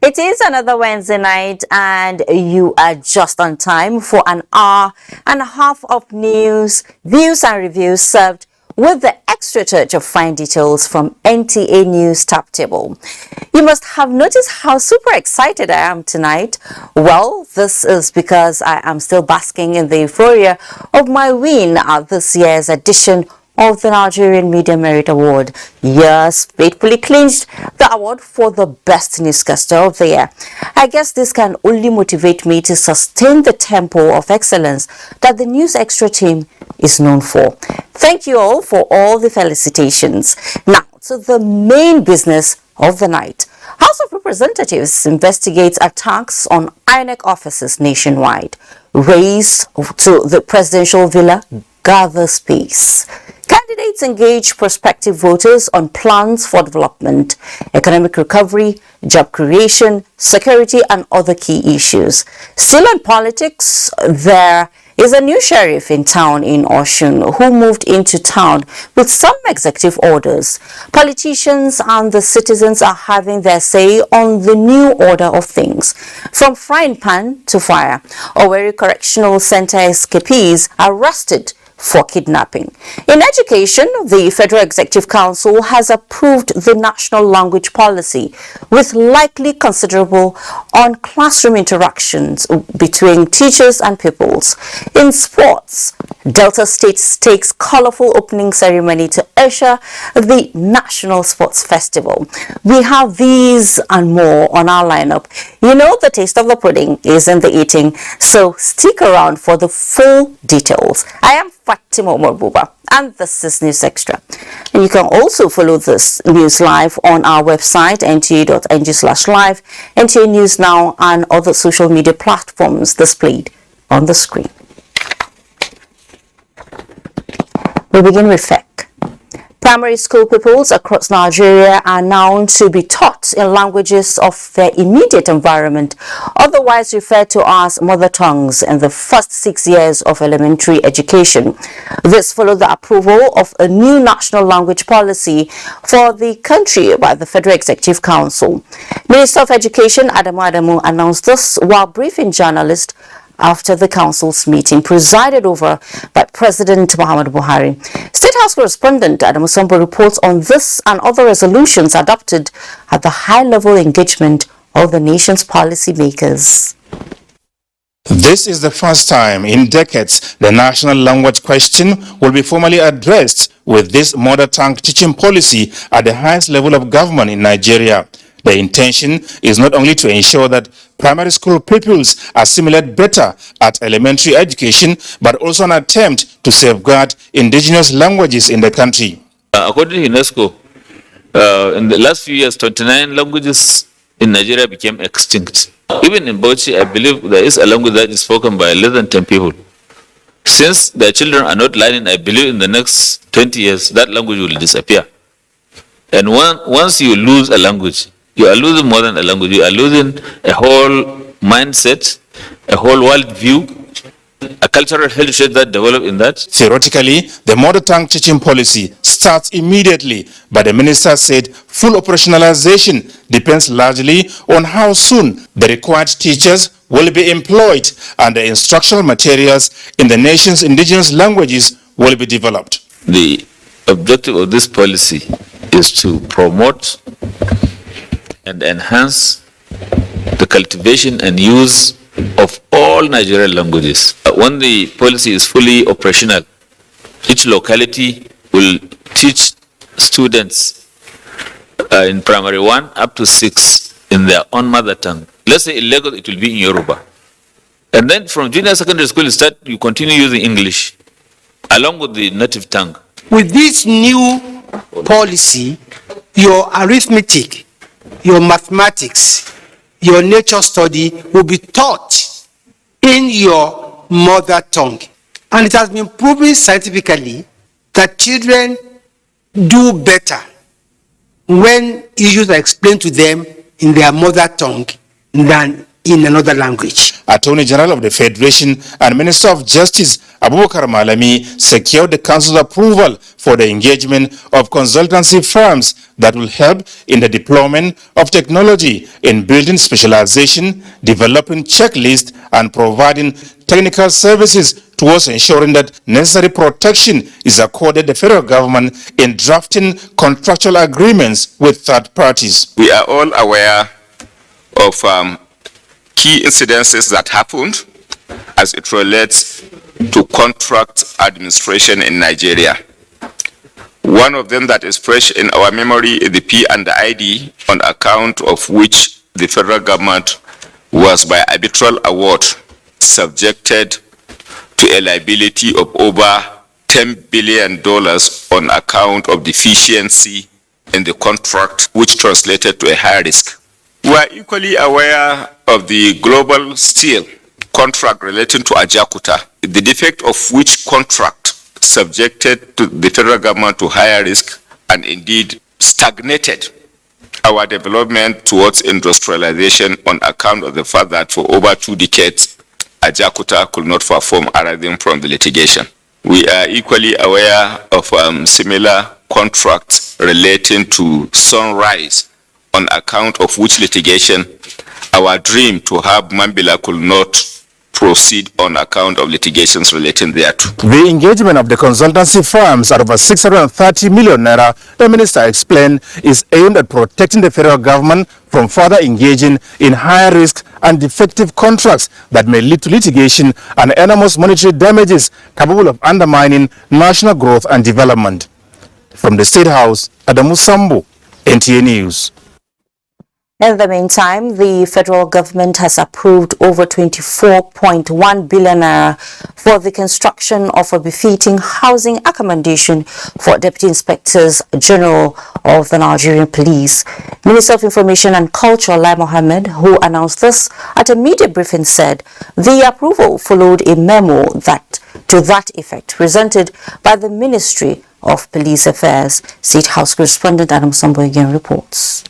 It is another Wednesday night, and you are just on time for an hour and a half of news, views and reviews served with the extra touch of fine details from NTA News Top Table. You must have noticed how super excited I am tonight. Well, this is because I am still basking in the euphoria of my win at this year's edition of the Nigerian Media Merit Award. Yes, faithfully clinched the award for the best newscaster of the year. I guess this can only motivate me to sustain the tempo of excellence that the News Extra team is known for. Thank you all for all the felicitations. Now, to the main business of the night. House of Representatives investigates attacks on INEC offices nationwide. Race to the presidential villa gather space. Candidates engage prospective voters on plans for development, economic recovery, job creation, security, and other key issues. Still on politics, there is a new sheriff in town in Osun who moved into town with some executive orders. Politicians and the citizens are having their say on the new order of things. From frying pan to fire, Owerri Correctional Center escapees arrested for kidnapping. In education, the Federal Executive Council has approved the national language policy with likely considerable on classroom interactions between teachers and pupils. In sports, Delta State takes colorful opening ceremony to usher the National Sports Festival. We have these and more on our lineup. You know, the taste of the pudding is in the eating, so stick around for the full details. I am Fatima Buba, and this is News Extra. And you can also follow this news live on our website, nta.ng/live, NTA News Now, and other social media platforms displayed on the screen. We begin with FEC. Primary school pupils across Nigeria are now to be taught in languages of their immediate environment, otherwise referred to as mother tongues, in the first 6 years of elementary education. This followed the approval of a new national language policy for the country by the Federal Executive Council. Minister of Education Adamu announced this while briefing journalists after the council's meeting presided over by President Muhammadu Buhari. State House correspondent Adamu Sambo reports on this and other resolutions adopted at the high-level engagement of the nation's policymakers. This is the first time in decades the national language question will be formally addressed with this mother tongue teaching policy at the highest level of government in Nigeria. The intention is not only to ensure that primary school pupils assimilate better at elementary education, but also an attempt to safeguard indigenous languages in the country. According to UNESCO, in the last few years, 29 languages in Nigeria became extinct. Even in Bauchi, I believe there is a language that is spoken by less than 10 people. Since their children are not learning, I believe in the next 20 years, that language will disappear. And once you lose a language, you are losing more than a language. You are losing a whole mindset, a whole world view, a cultural heritage that developed in that. Theoretically, the mother tongue teaching policy starts immediately, but the minister said full operationalization depends largely on how soon the required teachers will be employed and the instructional materials in the nation's indigenous languages will be developed. The objective of this policy is to promote and enhance the cultivation and use of all Nigerian languages. When the policy is fully operational, each locality will teach students in primary 1 up to 6 in their own mother tongue. Let's say in Lagos it will be in Yoruba. And then from junior secondary school you continue using English along with the native tongue. With this new policy, your arithmetic, your mathematics, your nature study will be taught in your mother tongue. And it has been proven scientifically that children do better when issues are explained to them in their mother tongue than in another language. Attorney General of the Federation and Minister of Justice Abubakar Malami secured the council's approval for the engagement of consultancy firms that will help in the deployment of technology in building specialization, developing checklists, and providing technical services towards ensuring that necessary protection is accorded the federal government in drafting contractual agreements with third parties. We are all aware of key incidences that happened as it relates to contract administration in Nigeria. One of them that is fresh in our memory is the P&ID, on account of which the federal government was by arbitral award subjected to a liability of over $10 billion on account of deficiency in the contract, which translated to a high risk. We are equally aware of the global steel contract relating to Ajakuta, the defect of which contract subjected to the federal government to higher risk and indeed stagnated our development towards industrialization on account of the fact that for over 2 decades, Ajakuta could not perform arising from the litigation. We are equally aware of similar contracts relating to Sunrise, on account of which litigation our dream to have Mambila could not proceed on account of litigations relating thereto. The engagement of the consultancy firms at over 630 million naira, the minister explained, is aimed at protecting the federal government from further engaging in higher risk and defective contracts that may lead to litigation and enormous monetary damages capable of undermining national growth and development. From the State House, Adamu Sambo, NTA News. In the meantime, the federal government has approved over 24.1 billion naira for the construction of a befitting housing accommodation for Deputy Inspectors General of the Nigerian Police. Minister of Information and Culture, Lai Mohammed, who announced this at a media briefing, said the approval followed a memo to that effect presented by the Ministry of Police Affairs. State House correspondent Adam Sambo again reports.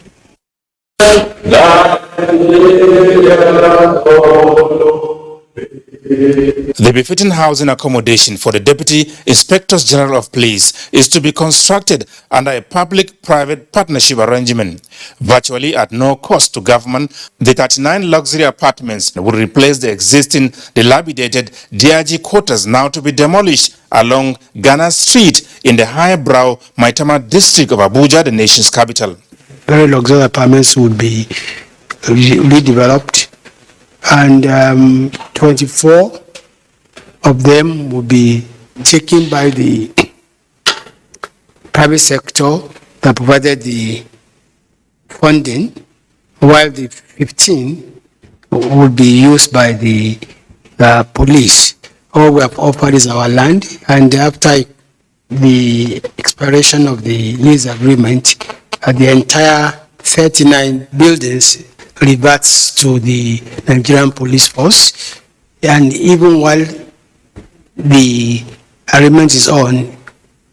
The befitting housing accommodation for the Deputy Inspectors General of Police is to be constructed under a public-private partnership arrangement. Virtually at no cost to government, the 39 luxury apartments will replace the existing dilapidated DRG quarters now to be demolished along Ghana Street in the highbrow Maitama district of Abuja, the nation's capital. Very luxurious apartments would be redeveloped, and 24 of them will be taken by the private sector that provided the funding, while the 15 will be used by the police. All we have offered is our land, and after the expiration of the lease agreement, the entire 39 buildings reverts to the Nigerian police force, and even while the agreement is on,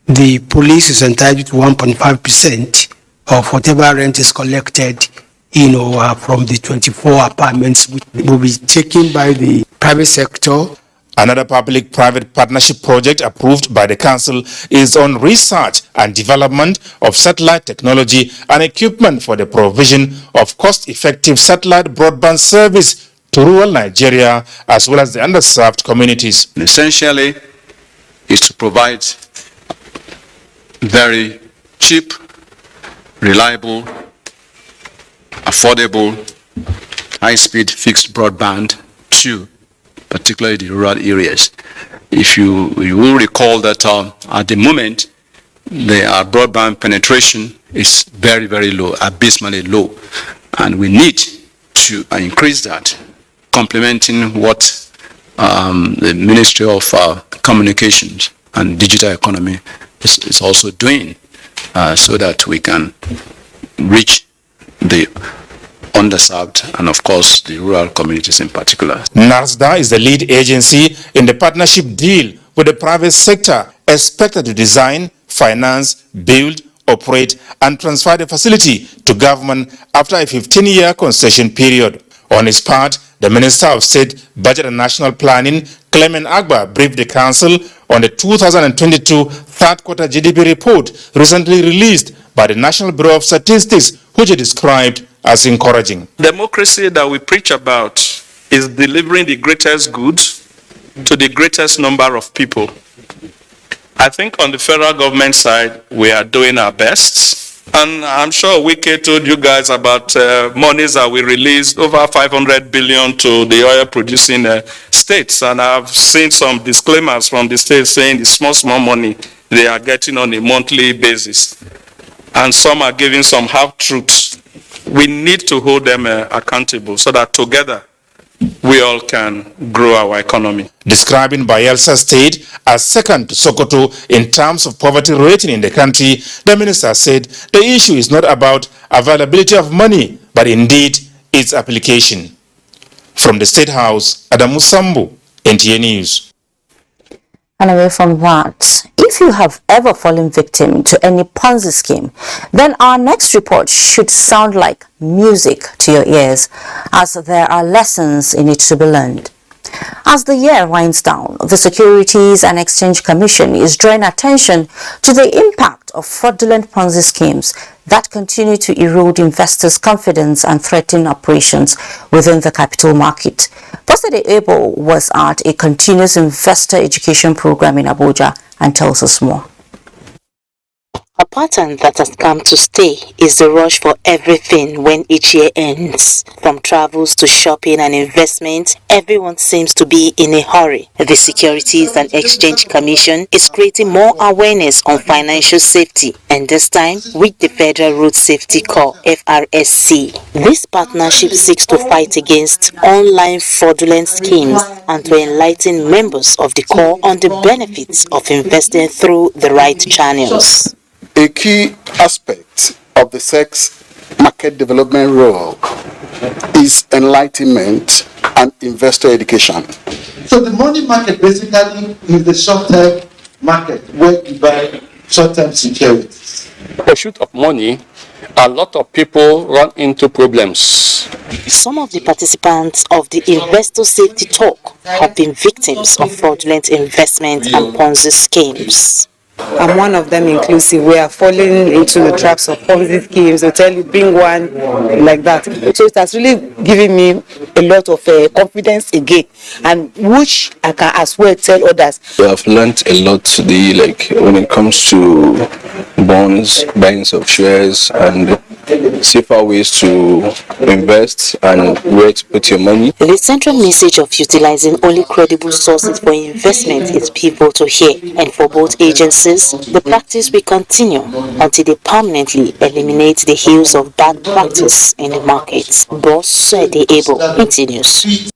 the police is entitled to 1.5% of whatever rent is collected, from the 24 apartments, which will be taken by the private sector. Another public-private partnership project approved by the council is on research and development of satellite technology and equipment for the provision of cost-effective satellite broadband service to rural Nigeria as well as the underserved communities. Essentially, is to provide very cheap, reliable, affordable, high-speed fixed broadband to particularly the rural areas. If you will recall that at the moment, the broadband penetration is very, very low, abysmally low. And we need to increase that, complementing what the Ministry of Communications and Digital Economy is also doing, so that we can reach the underserved and of course the rural communities in particular. NASDA is the lead agency in the partnership deal with the private sector, expected to design, finance, build, operate and transfer the facility to government after a 15-year concession period. On its part, the Minister of State, Budget and National Planning, Clement Agba, briefed the Council on the 2022 third quarter GDP report recently released by the National Bureau of Statistics, which he described as encouraging. Democracy that we preach about is delivering the greatest good to the greatest number of people. I think on the federal government side, we are doing our best. And I'm sure Wike told you guys about monies that we released, over 500 billion to the oil producing states. And I've seen some disclaimers from the states saying the small money they are getting on a monthly basis. And some are giving some half-truths. We need to hold them accountable so that together we all can grow our economy. Describing Bayelsa State as second to Sokoto in terms of poverty rating in the country, the minister said the issue is not about availability of money, but indeed its application. From the State House, Adamu Sambu, NTA News. And away from that, if you have ever fallen victim to any Ponzi scheme, then our next report should sound like music to your ears, as there are lessons in it to be learned. As the year winds down, the Securities and Exchange Commission is drawing attention to the impact of fraudulent Ponzi schemes that continue to erode investors' confidence and threaten operations within the capital market. Pastor Abel was at a continuous investor education program in Abuja and tells us more. A pattern that has come to stay is the rush for everything when each year ends. From travels to shopping and investment, everyone seems to be in a hurry. The Securities and Exchange Commission is creating more awareness on financial safety, and this time with the Federal Road Safety Corps, FRSC. This partnership seeks to fight against online fraudulent schemes and to enlighten members of the Corps on the benefits of investing through the right channels. A key aspect of the sex market development role is enlightenment and investor education. So the money market basically is the short-term market where you buy short-term securities. Pursuit of money, a lot of people run into problems. Some of the participants of the Investor Safety Talk have been victims of fraudulent investment and Ponzi schemes. I'm one of them inclusive. We are falling into the traps of Ponzi schemes. They tell you bring one like that. So it has really given me a lot of confidence again, and which I can as well tell others. We have learned a lot today, like when it comes to bonds, buying of shares, and safer ways to invest and where to put your money. The central message of utilizing only credible sources for investment is people to hear, and for both agencies, the practice will continue until they permanently eliminate the hills of bad practice in the markets. Boss Able continues.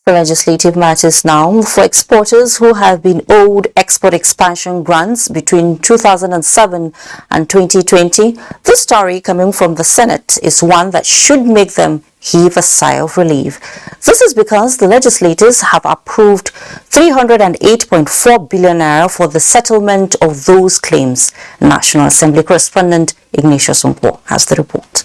For legislative matters now, for exporters who have been owed export expansion grants between 2007 and 2020, this story coming from the Senate is one that should make them heave a sigh of relief. This is because the legislators have approved 308.4 billion naira for the settlement of those claims. National Assembly correspondent Ignatius Umpo has the report.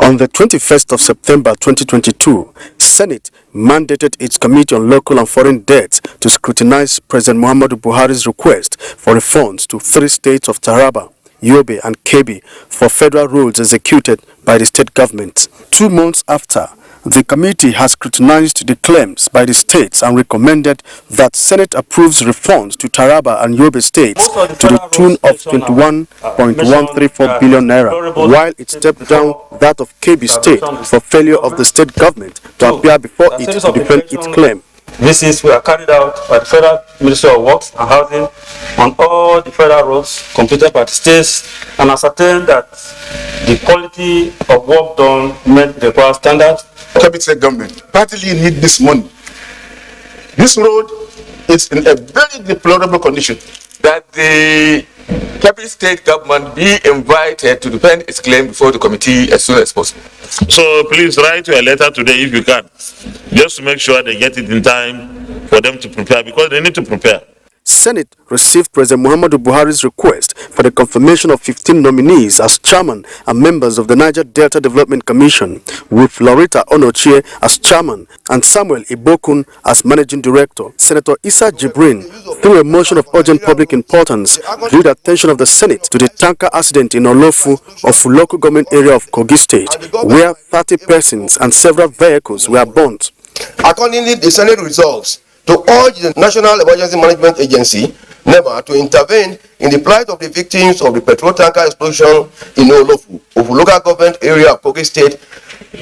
On the 21st of September 2022, Senate mandated its Committee on Local and Foreign Debts to scrutinize President Muhammadu Buhari's request for refunds to 3 states of Taraba, Yobe and Kebbi for federal roads executed by the state government. 2 months after, the committee has scrutinized the claims by the states and recommended that Senate approves refunds to Taraba and Yobe states to the tune of 21.134 billion naira, while it stepped down that of Kebbi state for failure of the state government to appear before it to defend its claim. Visits were carried out by the Federal Ministry of Works and Housing on all the federal roads completed by the states, and ascertained that the quality of work done met the required standards. Kebbi State government partly need this money. This road is in a very deplorable condition. That the Kebbi State government be invited to defend its claim before the committee as soon as possible. So please write a letter today if you can, just to make sure they get it in time for them to prepare, because they need to prepare. Senate received President Muhammadu Buhari's request for the confirmation of 15 nominees as chairman and members of the Niger Delta Development Commission, with Loretta Onochie as chairman and Samuel Ibokun as managing director. Senator Issa Jibrin, through a motion of urgent public importance, drew the attention of the Senate to the tanker accident in Olofu of local government area of Kogi State, where 30 persons and several vehicles were burnt. Accordingly, the Senate resolves to urge the National Emergency Management Agency, NEMA, to intervene in the plight of the victims of the petrol tanker explosion in Olofu of local government area of Kogi State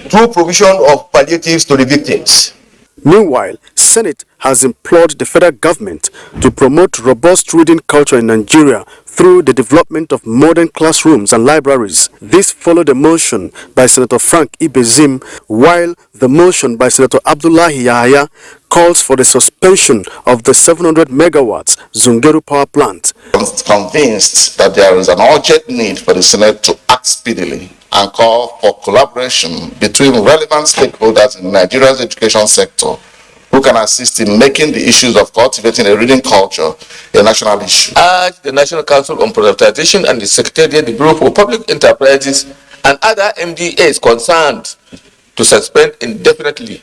through provision of palliatives to the victims. Meanwhile, Senate has implored the federal government to promote robust reading culture in Nigeria through the development of modern classrooms and libraries. This followed a motion by Senator Frank Ibezim, while the motion by Senator Abdullahi Yahaya calls for the suspension of the 700 megawatts Zungeru power plant. I'm convinced that there is an urgent need for the Senate to act speedily and call for collaboration between relevant stakeholders in Nigeria's education sector who can assist in making the issues of cultivating a reading culture a national issue. Urge the National Council on Privatization and the Secretariat, the Bureau for Public Enterprises, and other MDAs concerned to suspend indefinitely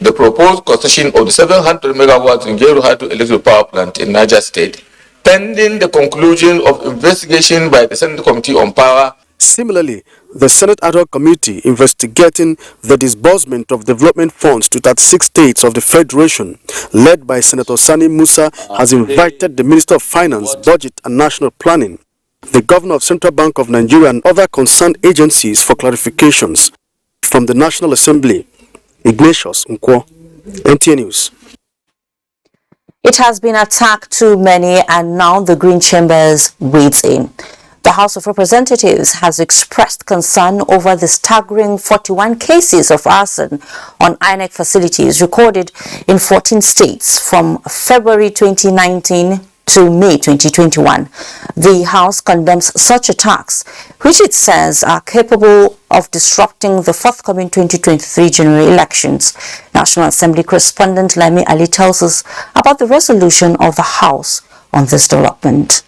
the proposed concession of the 700 megawatts Zungeru hydroelectric power plant in Niger State, pending the conclusion of investigation by the Senate Committee on Power. Similarly, the Senate Ad Hoc Committee investigating the disbursement of development funds to 36 states of the Federation, led by Senator Sani Musa, has invited the Minister of Finance, Budget and National Planning, the Governor of Central Bank of Nigeria and other concerned agencies for clarifications. From the National Assembly, Ignatius Nkwo, NTA News. It has been attacked too many, and now the Green Chambers weighs in. The House of Representatives has expressed concern over the staggering 41 cases of arson on INEC facilities recorded in 14 states from February 2019 to May 2021. The House condemns such attacks, which it says are capable of disrupting the forthcoming 2023 general elections. National Assembly correspondent Lami Ali tells us about the resolution of the House on this development.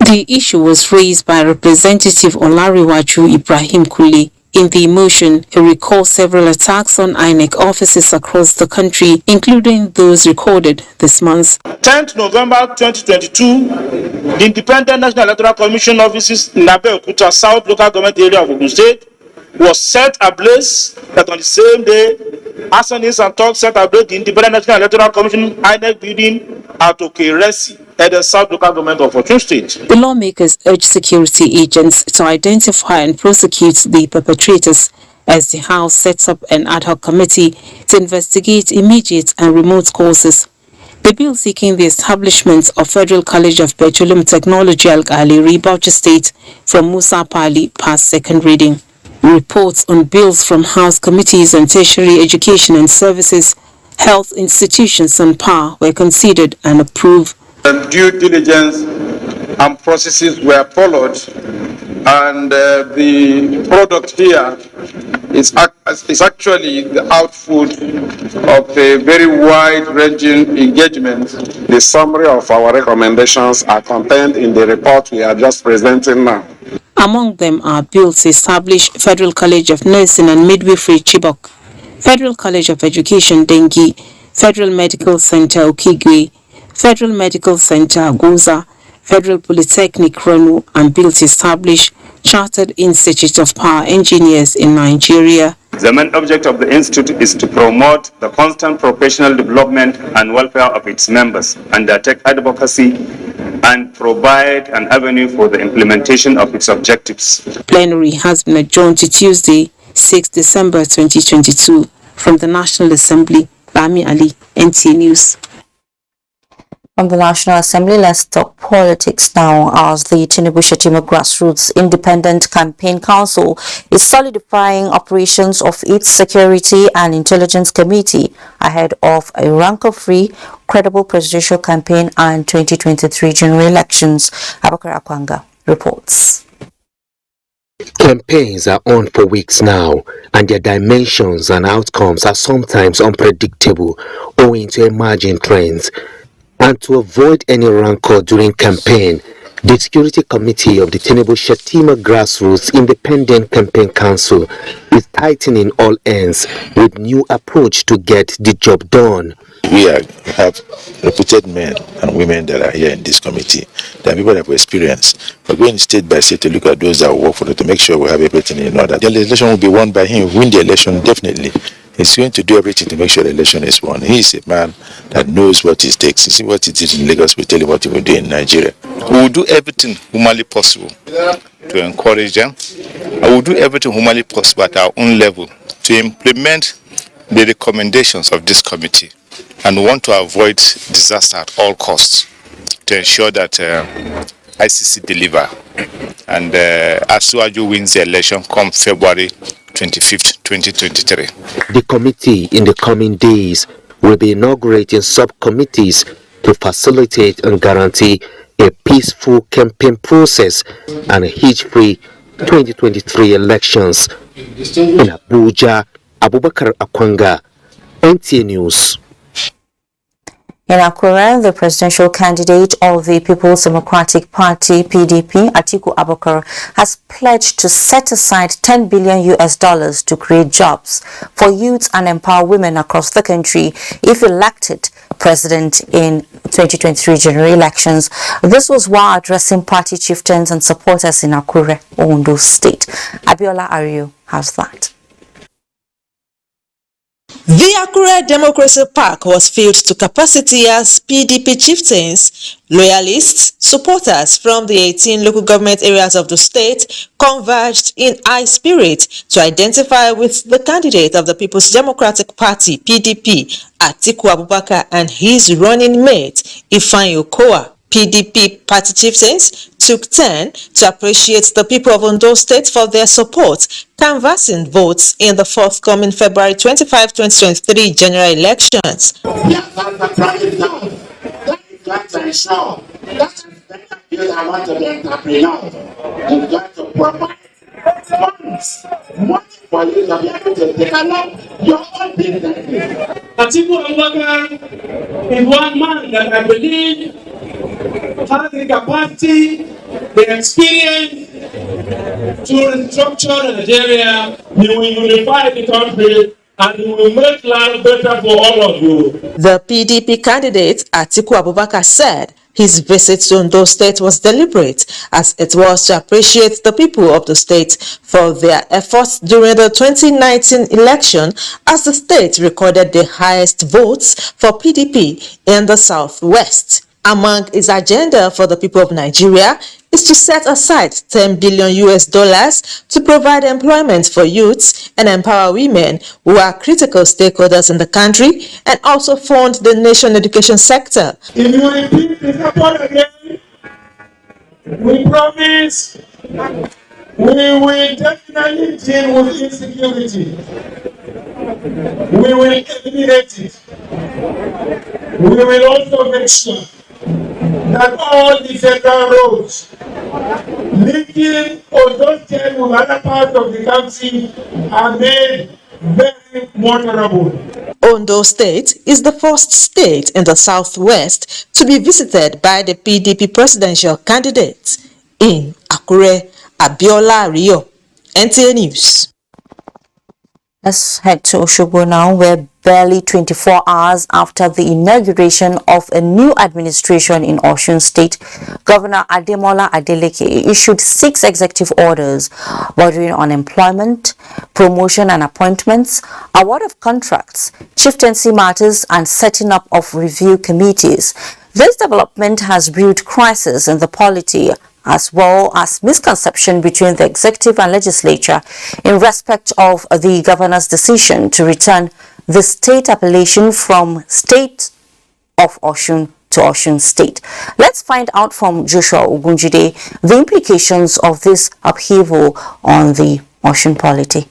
The issue was raised by Representative Olariwaju Ibrahim Kule. In the motion, he recalls several attacks on INEC offices across the country, including those recorded this month. 10th November 2022, the Independent National Electoral Commission offices in Abuja South local government area of Ogun State was set ablaze. That on the same day, arsonists and thugs set ablaze the Independent National Electoral Commission INEC building at Okeresi at the South local government of Ogun State. The lawmakers urged security agents to identify and prosecute the perpetrators, as the House sets up an ad hoc committee to investigate immediate and remote causes. The bill seeking the establishment of Federal College of Petroleum Technology Al-Ghali, Bauchi State, from Musa Pali passed second reading. Reports on bills from House committees on tertiary education and services, health institutions and power were considered and approved. Due diligence and processes were followed, and the product here is actually the output of a very wide-ranging engagement. The summary of our recommendations are contained in the report we are just presenting now. Among them are bills to establish Federal College of Nursing and Midwifery Chibok, Federal College of Education Dengi, Federal Medical Center Okigwe, Federal Medical Center Agoza, Federal Polytechnic Renu, and bill to establish Chartered Institute of Power Engineers in Nigeria. The main object of the institute is to promote the constant professional development and welfare of its members, undertake advocacy, and provide an avenue for the implementation of its objectives. Plenary has been adjourned to Tuesday, 6 December 2022. From the National Assembly, Lami Ali, NTA News. From the National Assembly, let's talk politics now, as the Tinubu Shetima Grassroots Independent Campaign Council is solidifying operations of its Security and Intelligence Committee ahead of a rancor-free, credible presidential campaign and 2023 general elections. Abakar Akwanga reports. Campaigns are on for weeks now, and their dimensions and outcomes are sometimes unpredictable owing to emerging trends. And to avoid any rancor during campaign, the Security Committee of the Tinubu Shatima Grassroots Independent Campaign Council is tightening all ends with new approach to get the job done. We have reputed men and women that are here in this committee. There are people that have experience. We're going state by state to look at those that work for it to make sure we have everything in order. The election will be won by him. Win the election, definitely. He's going to do everything to make sure the election is won. He is a man that knows what it takes. You see what he did in Lagos, we tell you what he will do in Nigeria. We will do everything humanly possible to encourage them. I will do everything humanly possible at our own level to implement the recommendations of this committee, and we want to avoid disaster at all costs to ensure that ICC deliver and Asuaju wins the election come February 25th, 2023. The committee in the coming days will be inaugurating subcommittees to facilitate and guarantee a peaceful campaign process and a hitch-free 2023 elections. In Abuja, Abubakar Akwanga, NTA News. In Akure, the presidential candidate of the People's Democratic Party, PDP, Atiku Abubakar, has pledged to set aside $10 billion to create jobs for youths and empower women across the country if elected president in 2023 general elections. This was while addressing party chieftains and supporters in Akure, Ondo State. Abiola Ario has that. The Akure Democracy Park was filled to capacity as PDP chieftains, loyalists, supporters from the 18 local government areas of the state converged in high spirit to identify with the candidate of the People's Democratic Party, PDP, Atiku Abubakar, and his running mate, Ifeanyi Okowa. PDP party chieftains took turn to appreciate the people of Ondo State for their support, canvassing votes in the forthcoming February 25, 2023 general elections. Atiku Abubakar is one man that I believe has the capacity, the experience to restructure Nigeria. He will unify the country and he will make life better for all of you. The PDP candidate, Atiku Abubakar, said his visit to Ondo State was deliberate, as it was to appreciate the people of the state for their efforts during the 2019 election, as the state recorded the highest votes for PDP in the Southwest. Among his agenda for the people of Nigeria is to set aside $10 billion to provide employment for youths and empower women who are critical stakeholders in the country, and also fund the national education sector. If you repeat the support again, we promise we will definitely deal with insecurity. We will eliminate it. We will also make sure that all the federal roads linking Ondo State with other parts of the country are made very motorable. Ondo State is the first state in the Southwest to be visited by the PDP presidential candidate. In Akure, Abiola Rio, NTA News. Let's head to Osogbo now, where barely 24 hours after the inauguration of a new administration in Osun State, Governor Ademola Adeleke issued 6 executive orders bordering on employment, promotion and appointments, award of contracts, chieftaincy matters, and setting up of review committees. This development has brewed crisis in the polity, as well as misconception between the executive and legislature in respect of the governor's decision to return the state appellation from State of Osun to Osun State. Let's find out from Joshua Ogunjide the implications of this upheaval on the Osun polity.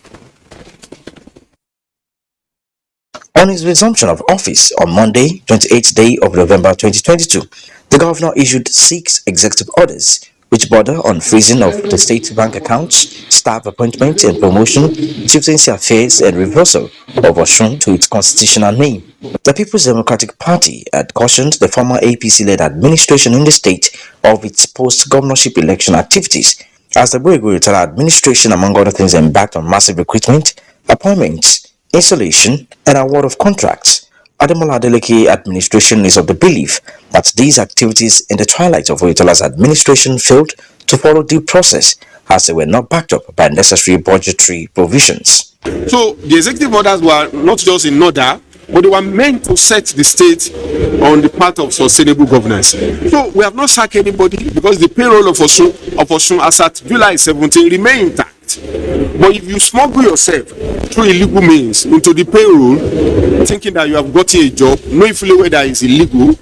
On his resumption of office on Monday, 28th day of November 2022, the governor issued 6 executive orders which border on freezing of the state bank accounts, staff appointment and promotion, chieftaincy affairs and reversal of Osun to its constitutional name. The People's Democratic Party had cautioned the former APC-led administration in the state of its post-governorship election activities, as the Boyegurutala administration, among other things, embarked on massive recruitment, appointments, installation, and award of contracts. Ademola Adeleke administration is of the belief that these activities in the twilight of Oyetola's administration failed to follow due process, as they were not backed up by necessary budgetary provisions. So the executive orders were not just in order, but they were meant to set the state on the path of sustainable governance. So we have not sacked anybody because the payroll of Osun as at July 17 remain intact. But if you smuggle yourself through illegal means into the payroll, thinking that you have gotten a job, knowing fully whether it's illegal,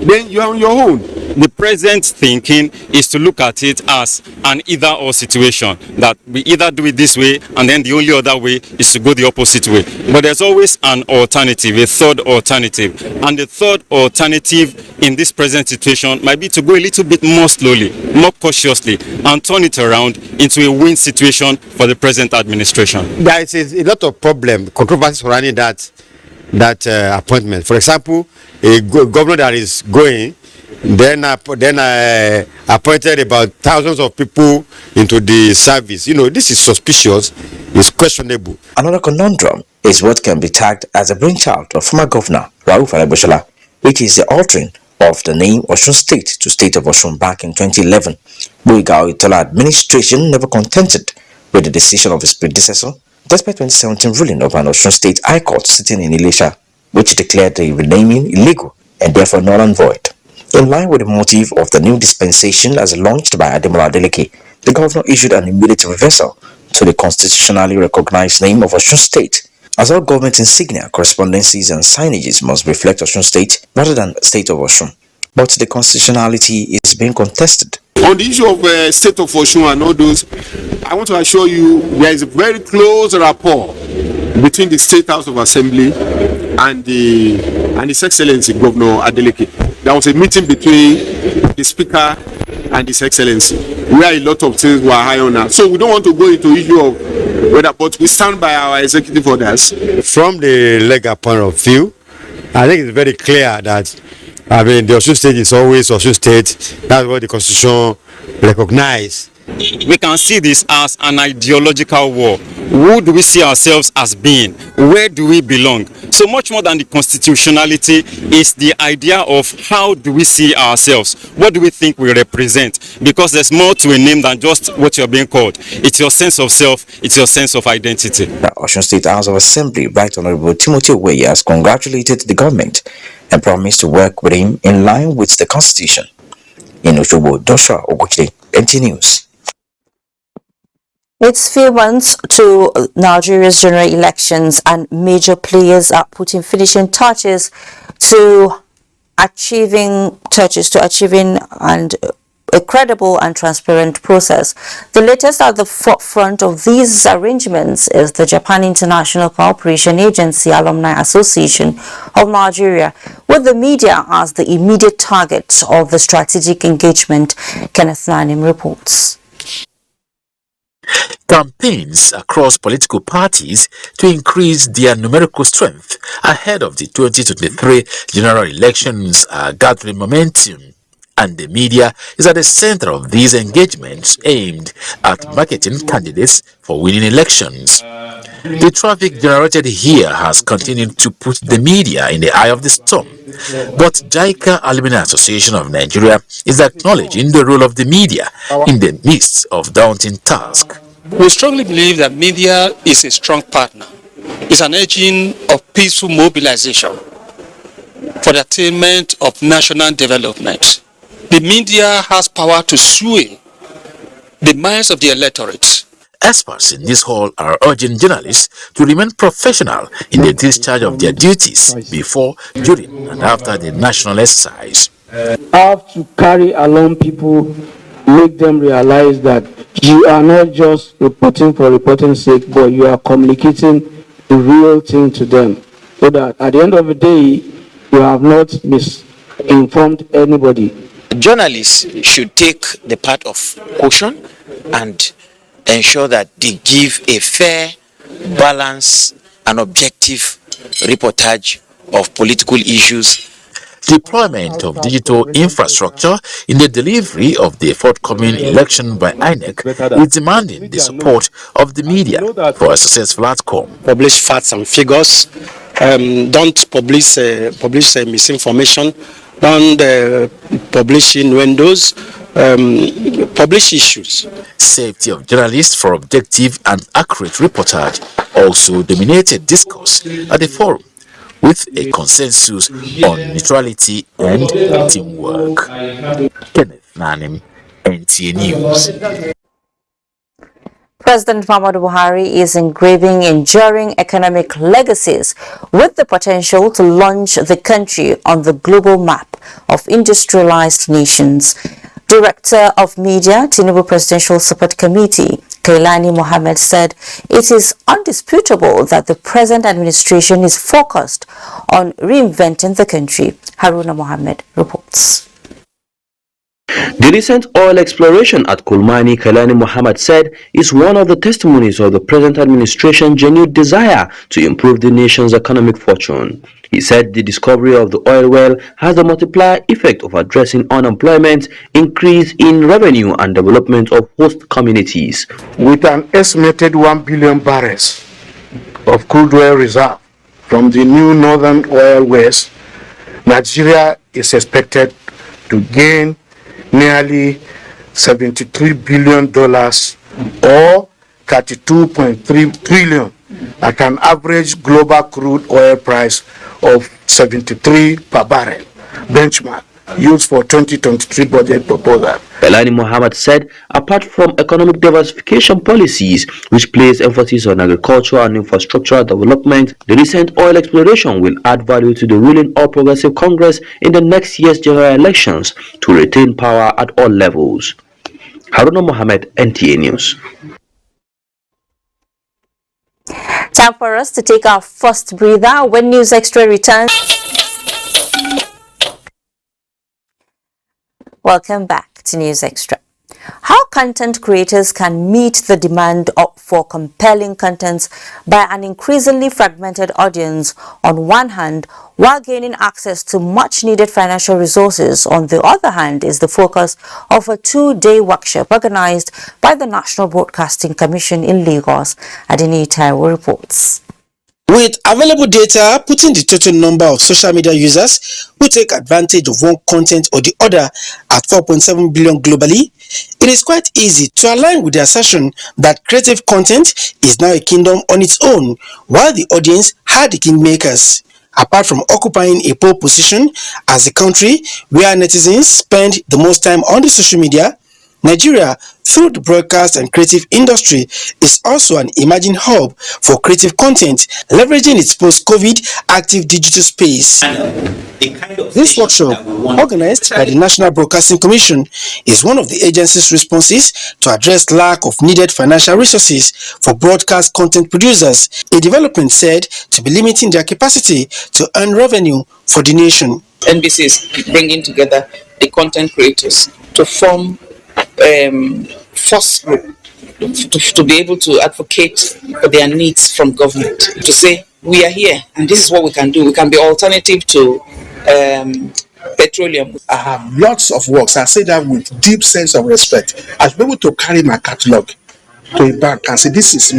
then you are on your own. The present thinking is to look at it as an either-or situation, that we either do it this way and then the only other way is to go the opposite way. But there's always an alternative, a third alternative. And the third alternative in this present situation might be to go a little bit more slowly, more cautiously, and turn it around into a win situation for the present administration. There is a lot of problem, controversy surrounding that appointment. For example, a governor that is going, then appointed about thousands of people into the service. You know, this is suspicious, it's questionable. Another conundrum is what can be tagged as a brainchild of former governor Rauf Aregbesola, which is the altering of the name Osun State to State of Osun back in 2011. Boyega Oyetola administration never contented with the decision of his predecessor, despite 2017 ruling of an Osun State High Court sitting in Ilesha, which declared the renaming illegal and therefore null and void. In line with the motive of the new dispensation as launched by Ademola Adeleke, the governor issued an immediate reversal to the constitutionally recognized name of Osun State, as all government insignia, correspondences and signages must reflect Osun State rather than State of Osun. But the constitutionality is being contested. On the issue of State of Osun and all those, I want to assure you there is a very close rapport between the State House of Assembly and His Excellency Governor Adeleke. There was a meeting between the Speaker and His Excellency, where a lot of things were high on us. So we don't want to go into issue of whether, but we stand by our executive orders. From the legal point of view, I think it's very clear that the Osun State is always Osun State. That's what the Constitution recognizes. We can see this as an ideological war. Who do we see ourselves as being? Where do we belong? So much more than the constitutionality is the idea of how do we see ourselves? What do we think we represent? Because there's more to a name than just what you're being called. It's your sense of self, it's your sense of identity. The Osun State House of Assembly, Right Honorable Timothy Owoye, has congratulated the government and promised to work with him in line with the Constitution. In Osogbo, Joshua Ogochide, NTA News. It's few months to Nigeria's general elections, and major players are putting finishing touches to achieving and a credible and transparent process. The latest at the forefront of these arrangements is the Japan International Cooperation Agency Alumni Association of Nigeria, with the media as the immediate target of the strategic engagement. Kenneth Nanim reports. Campaigns across political parties to increase their numerical strength ahead of the 2023 general elections are gathering momentum, and the media is at the center of these engagements aimed at marketing candidates for winning elections. The traffic generated here has continued to put the media in the eye of the storm, but JICA Alumni Association of Nigeria is acknowledging the role of the media in the midst of daunting task. We strongly believe that media is a strong partner. It's an engine of peaceful mobilization for the attainment of national development. The media has power to sway the minds of the electorate. Experts in this hall are urging journalists to remain professional in the discharge of their duties before, during, and after the national exercise. Have to carry along people, make them realize that you are not just reporting for reporting's sake, but you are communicating the real thing to them, so that at the end of the day, you have not misinformed anybody. journalists should take the part of caution and ensure that they give a fair, balanced, and objective reportage of political issues. Deployment of digital infrastructure in the delivery of the forthcoming election by INEC is demanding the support of the media for a successful outcome. Publish facts and figures. Don't publish misinformation. Don't publish innuendos. Publish issues. Safety of journalists for objective and accurate reportage also dominated discourse at the forum, with a consensus on neutrality and teamwork. Kenneth Nanim, NTA News. President Muhammadu Buhari is engraving enduring economic legacies with the potential to launch the country on the global map of industrialized nations. Director of Media, Tinubu Presidential Support Committee, Kailani Mohammed, said it is undisputable that the present administration is focused on reinventing the country. Haruna Mohammed reports. The recent oil exploration at Kulmani, Kailani Mohammed said, is one of the testimonies of the present administration's genuine desire to improve the nation's economic fortune. He said the discovery of the oil well has a multiplier effect of addressing unemployment, increase in revenue and development of host communities. With an estimated 1 billion barrels of crude oil reserve from the new northern oil wells, Nigeria is expected to gain nearly $73 billion or 32.3 trillion at an average global crude oil price of 73 per barrel benchmark used for 2023 budget proposal. Kailani Mohammed said, apart from economic diversification policies, which place emphasis on agriculture and infrastructural development, the recent oil exploration will add value to the ruling All Progressive Congress in the next year's general elections to retain power at all levels. Haruna Mohammed, NTA News. Time for us to take our first breather when News Extra returns. Welcome back to News Extra. How content creators can meet the demand for compelling content by an increasingly fragmented audience on one hand, while gaining access to much needed financial resources on the other hand, is the focus of a 2-day workshop organized by the National Broadcasting Commission in Lagos. Adini Taiwo reports. With available data, putting the total number of social media users who take advantage of one content or the other at 4.7 billion globally, it is quite easy to align with the assertion that creative content is now a kingdom on its own, while the audience are the kingmakers. Apart from occupying a pole position as the country where netizens spend the most time on the social media, Nigeria, through the broadcast and creative industry, is also an emerging hub for creative content, leveraging its post-COVID active digital space. This workshop, organized by the National Broadcasting Commission, is one of the agency's responses to address lack of needed financial resources for broadcast content producers, a development said to be limiting their capacity to earn revenue for the nation. NBC is bringing together the content creators to form force group to be able to advocate for their needs from government, to say we are here and this is what we can do. We can be alternative to petroleum. I have lots of works. I say that with deep sense of respect. I should be able to carry my catalog to a bank and say this is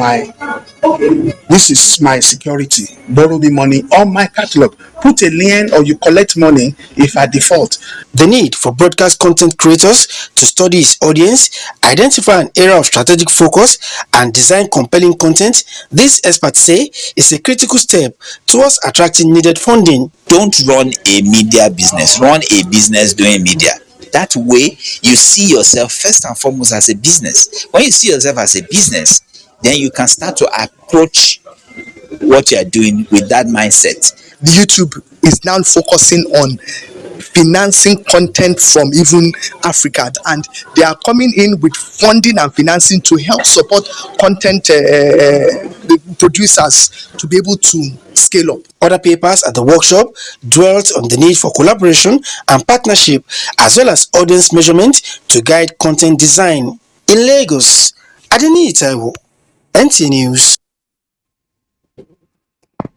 my security. Borrow me money on my catalog. Put a lien or you collect money if I default. The need for broadcast content creators to study its audience, identify an area of strategic focus, and design compelling content, these experts say, is a critical step towards attracting needed funding. Don't run a media business, run a business doing media. That way, you see yourself first and foremost as a business. When you see yourself as a business, then you can start to approach what you are doing with that mindset. YouTube is now focusing on financing content from even Africa, and they are coming in with funding and financing to help support content producers to be able to scale up. Other papers at the workshop dwelt on the need for collaboration and partnership, as well as audience measurement to guide content design. In Lagos, Adeni Itaiwo, NTA News.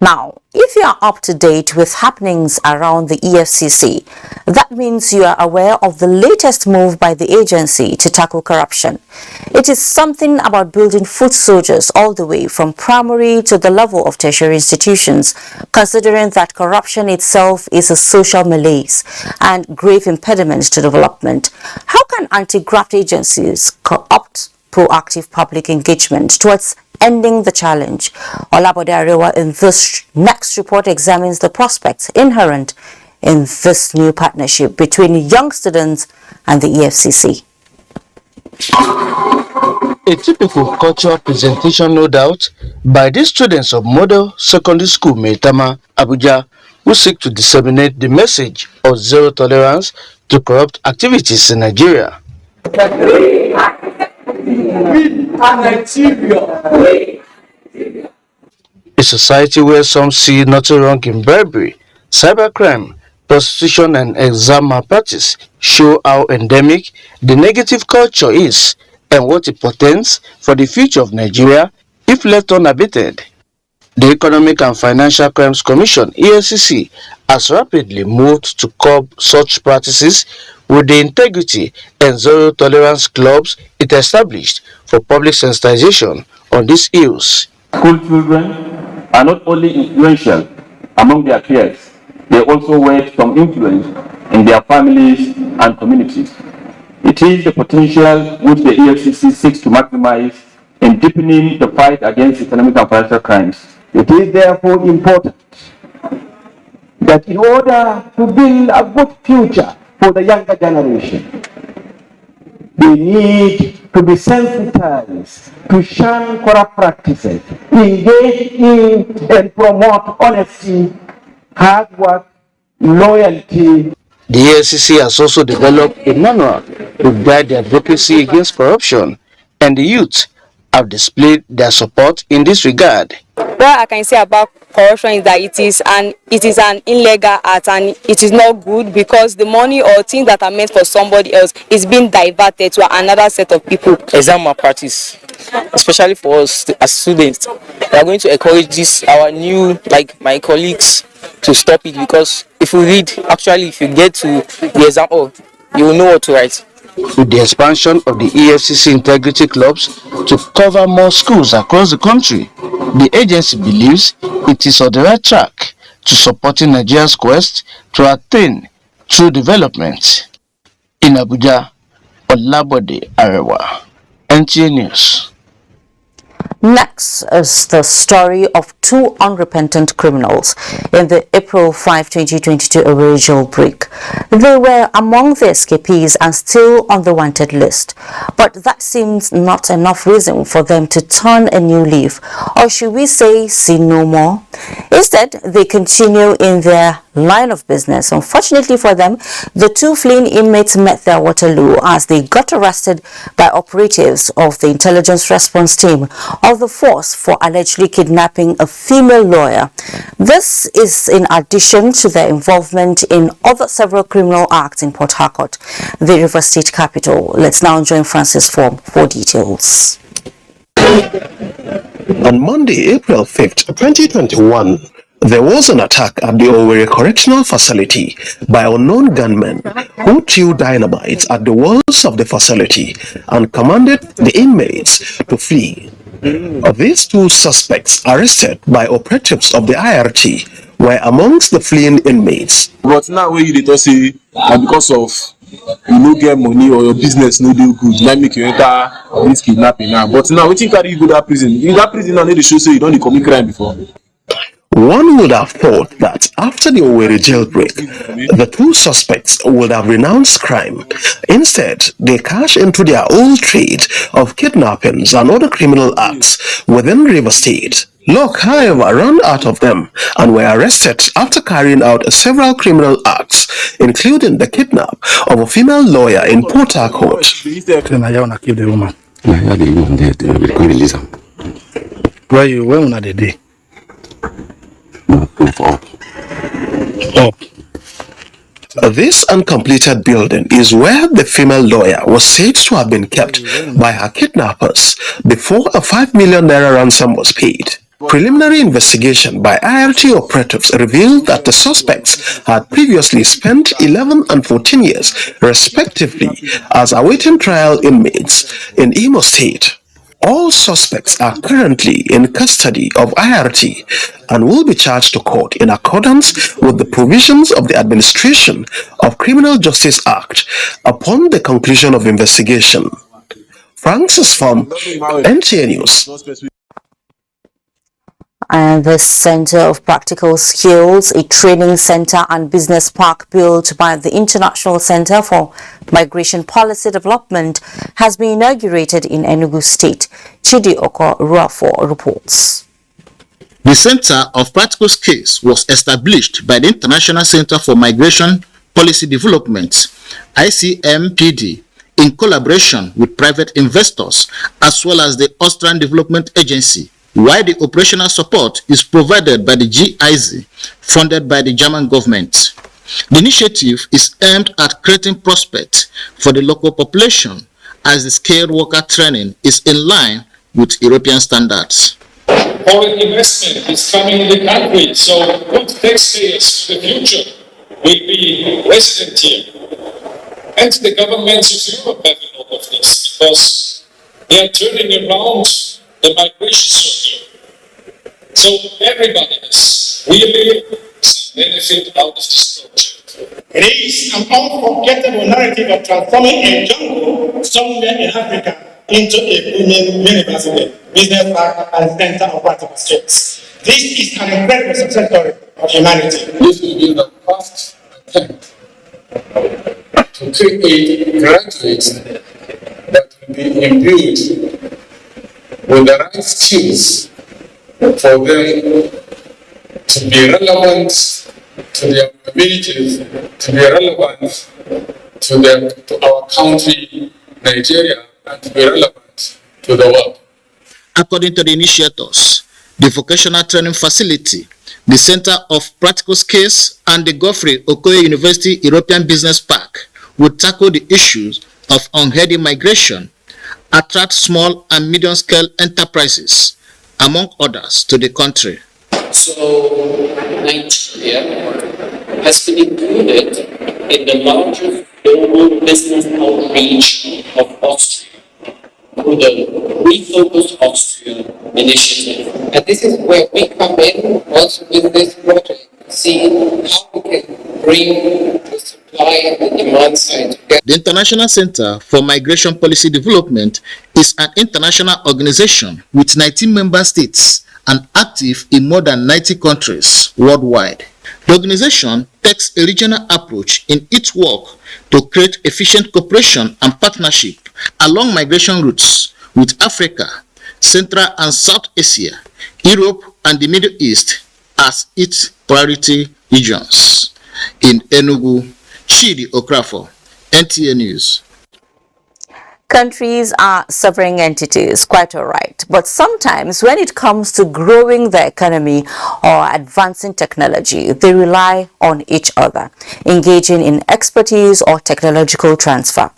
Now, if you are up to date with happenings around the EFCC, that means you are aware of the latest move by the agency to tackle corruption. It is something about building foot soldiers all the way from primary to the level of tertiary institutions, considering that corruption itself is a social malaise and grave impediment to development. How can anti-graft agencies co-opt proactive public engagement towards ending the challenge? Olabode Arewa in this next report examines the prospects inherent in this new partnership between young students and the EFCC. A typical cultural presentation, no doubt, by the students of Model Secondary School Maitama, Abuja, who seek to disseminate the message of zero tolerance to corrupt activities in Nigeria. A society where some see nothing wrong in bribery, cybercrime, prostitution and exam malpractice show how endemic the negative culture is and what it portends for the future of Nigeria if left unabated. The Economic and Financial Crimes Commission, EFCC, has rapidly moved to curb such practices with the integrity and zero tolerance clubs it established for public sensitization on these ills. School children are not only influential among their peers, they also wield some influence in their families and communities. It is the potential which the EFCC seeks to maximize in deepening the fight against economic and financial crimes. It is therefore important that in order to build a good future for the younger generation, they need to be sensitized to shun corrupt practices, engage in and promote honesty, hard work, loyalty. The EFCC has also developed a manual to guide the advocacy against corruption, and the youth have displayed their support in this regard. What I can say about corruption is that it is an illegal act, and it is not good because the money or things that are meant for somebody else is being diverted to another set of people. Exam malpractice, especially for us as students, we are going to encourage this, our new, like my colleagues, to stop it, because if you read, actually if you get to the exam, you will know what to write. With the expansion of the EFCC integrity clubs to cover more schools across the country, the agency believes it is on the right track to supporting Nigeria's quest to attain true development. In Abuja, Olabode Arewa, NTA News. Next is the story of two unrepentant criminals in the April 5, 2022 Owerri jailbreak. They were among the escapees and still on the wanted list. But that seems not enough reason for them to turn a new leaf, or should we say, see no more. Instead, they continue in their line of business. Unfortunately for them, the two fleeing inmates met their Waterloo as they got arrested by operatives of the intelligence response team of the force for allegedly kidnapping a female lawyer. This is in addition to their involvement in other several criminal acts in Port Harcourt, the River State capital. Let's now join Francis for details. On Monday, April 5th, 2021, there was an attack at the Owerri Correctional Facility by unknown gunmen who threw dynamite at the walls of the facility and commanded the inmates to flee. These two suspects arrested by operatives of the IRT were amongst the fleeing inmates. But now when you say because of you no get money or your business no do good, now make you enter this kidnapping now. But now wetin carry you go that prison? In that prison now they show say you don't commit crime before. One would have thought that after the Owerri jailbreak, the two suspects would have renounced crime. Instead, they cash into their old trade of kidnappings and other criminal acts within River State. Luck, however, ran out of them and were arrested after carrying out several criminal acts, including the kidnap of a female lawyer in Port Harcourt. Where you were on the day? This uncompleted building is where the female lawyer was said to have been kept by her kidnappers before a 5 million naira ransom was paid. Preliminary investigation by IRT operatives revealed that the suspects had previously spent 11 and 14 years, respectively, as awaiting trial inmates in Imo State. All suspects are currently in custody of IRT and will be charged to court in accordance with the provisions of the Administration of Criminal Justice Act upon the conclusion of investigation. Francis from NTA News. And the Center of Practical Skills, a training center and business park built by the International Center for Migration Policy Development, has been inaugurated in Enugu State. Chidi Okoruafo reports. The Center of Practical Skills was established by the International Center for Migration Policy Development, ICMPD, in collaboration with private investors as well as the Austrian Development Agency, while the operational support is provided by the GIZ, funded by the German government. The initiative is aimed at creating prospects for the local population as the skilled worker training is in line with European standards. Foreign investment is coming in the country, so good taxpayers for the future will be resident here. And the governments of Europe have a lot of this because they are turning around the migration circle. So everybody has really some benefit out of this project. It is an unforgettable narrative of transforming a jungle somewhere in Africa into a premium university, business park, and center of practical skills. This is an incredible success story of humanity. This will be the first attempt to create graduates that will be imbued with the right skills for them to be relevant to their communities, to be relevant to our country, Nigeria, and to be relevant to the world. According to the initiators, the vocational training facility, the Center of Practical Skills, and the Godfrey Okoye University European Business Park will tackle the issues of unhealthy migration, attract small and medium-scale enterprises, among others, to the country. So, Nigeria has been included in the largest global business outreach of Austria through the Refocus Austria initiative. And this is where we come in also with this project, seeing how we can bring the supply and the demand side together. The International Center for Migration Policy Development is an international organization with 19 member states and active in more than 90 countries worldwide. The organization takes a regional approach in its work to create efficient cooperation and partnership along migration routes with Africa, Central and South Asia, Europe, and the Middle East as its priority regions. In Enugu, Chidi Okoruafo, NTA News. Countries are sovereign entities, quite all right. But sometimes when it comes to growing the economy or advancing technology, they rely on each other, engaging in expertise or technological transfer.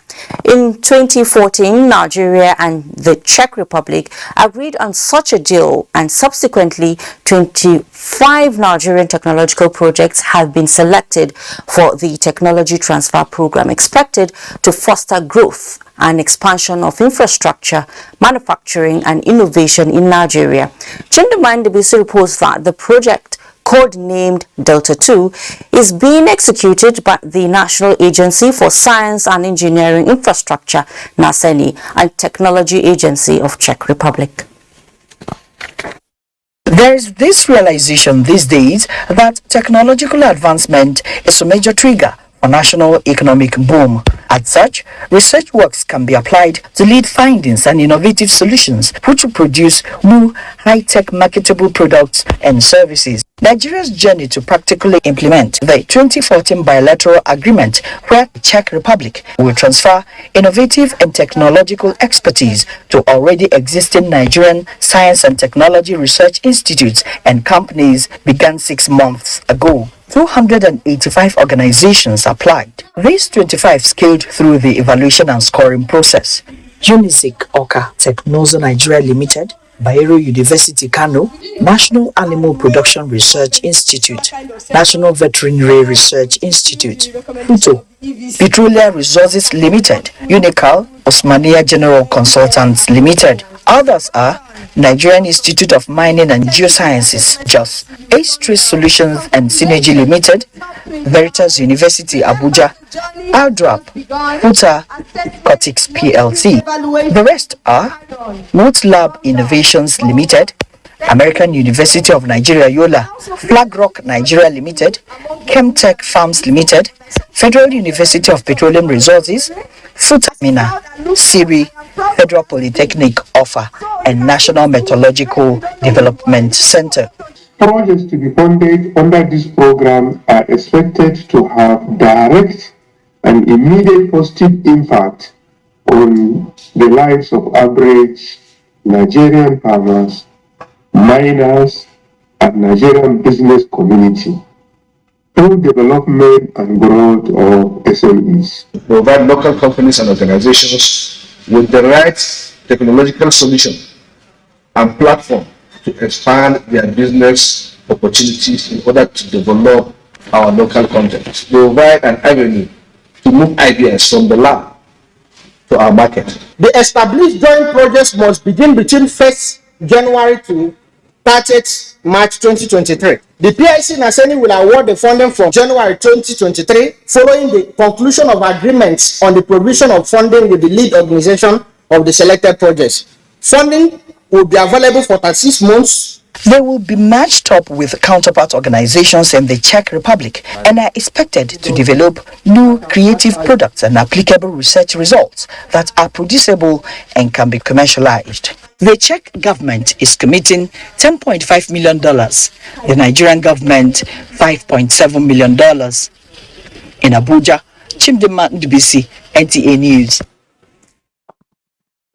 In 2014, Nigeria and the Czech Republic agreed on such a deal, and subsequently 25 Nigerian technological projects have been selected for the technology transfer program, expected to foster growth and expansion of infrastructure, manufacturing and innovation in Nigeria. Chindaman Debisi reports that the project, codenamed Delta 2, is being executed by the National Agency for Science and Engineering Infrastructure, NASENI, and Technology Agency of Czech Republic. There is this realization these days that technological advancement is a major trigger or national economic boom. As such, research works can be applied to lead findings and innovative solutions which will produce new high-tech marketable products and services. Nigeria's journey to practically implement the 2014 bilateral agreement, where the Czech Republic will transfer innovative and technological expertise to already existing Nigerian science and technology research institutes and companies, began 6 months ago. 285 organizations applied. These 25 scaled through the evaluation and scoring process. Unisic Oka Technozo Nigeria Limited, Bayero University Kano, National Animal Production Research Institute, National Veterinary Research Institute, Futo, Petroleum Resources Limited, Unical, Osmania General Consultants Limited. Others are Nigerian Institute of Mining and Geosciences, JOS, Ace Solutions and Synergy Limited, Veritas University, Abuja, Aldrap, Futa, Cortex PLC. The rest are Woods Lab Innovations Limited, American University of Nigeria, Yola, Flag Rock Nigeria Limited, Chemtech Farms Limited, Federal University of Petroleum Resources, Futamina, Siri, Federal Polytechnic Offer, and National Metallurgical Development Center. Projects to be funded under this program are expected to have direct and immediate positive impact on the lives of average Nigerian farmers, miners, and Nigerian business community through development and growth of SMEs. Provide local companies and organizations with the right technological solution and platform to expand their business opportunities in order to develop our local content. Provide an avenue to move ideas from the lab to our market. The established joint projects must begin between 1st January to 30th March 2023. The PIC Naseni will award the funding from January 2023 following the conclusion of agreements on the provision of funding with the lead organization of the selected projects. Funding will be available for 36 months. They will be matched up with counterpart organizations in the Czech Republic and are expected to develop new creative products and applicable research results that are producible and can be commercialized. The Czech government is committing $10.5 million, the Nigerian government $5.7 million. In Abuja, Chimdema Ndubisi, NTA News.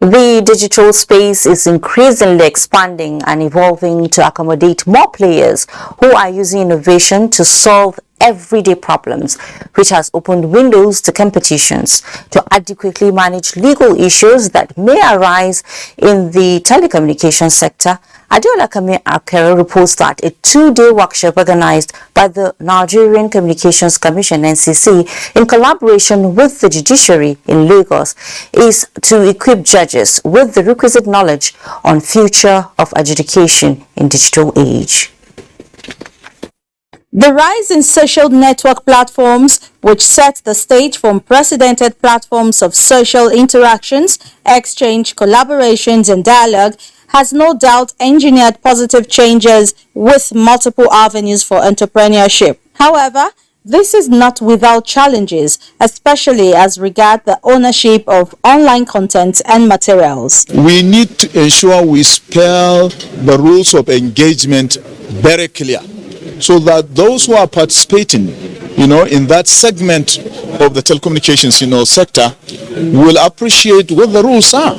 The digital space is increasingly expanding and evolving to accommodate more players who are using innovation to solve everyday problems, which has opened windows to competitions to adequately manage legal issues that may arise in the telecommunications sector. Adeola Kame Akere reports that a 2-day workshop organized by the Nigerian Communications Commission (NCC) in collaboration with the judiciary in Lagos is to equip judges with the requisite knowledge on future of adjudication in digital age. The rise in social network platforms, which set the stage for unprecedented platforms of social interactions, exchange, collaborations, and dialogue, has no doubt engineered positive changes with multiple avenues for entrepreneurship. However, this is not without challenges, especially as regards the ownership of online content and materials. We need to ensure we spell the rules of engagement very clear, so that those who are participating, in that segment of the telecommunications, sector, will appreciate what the rules are,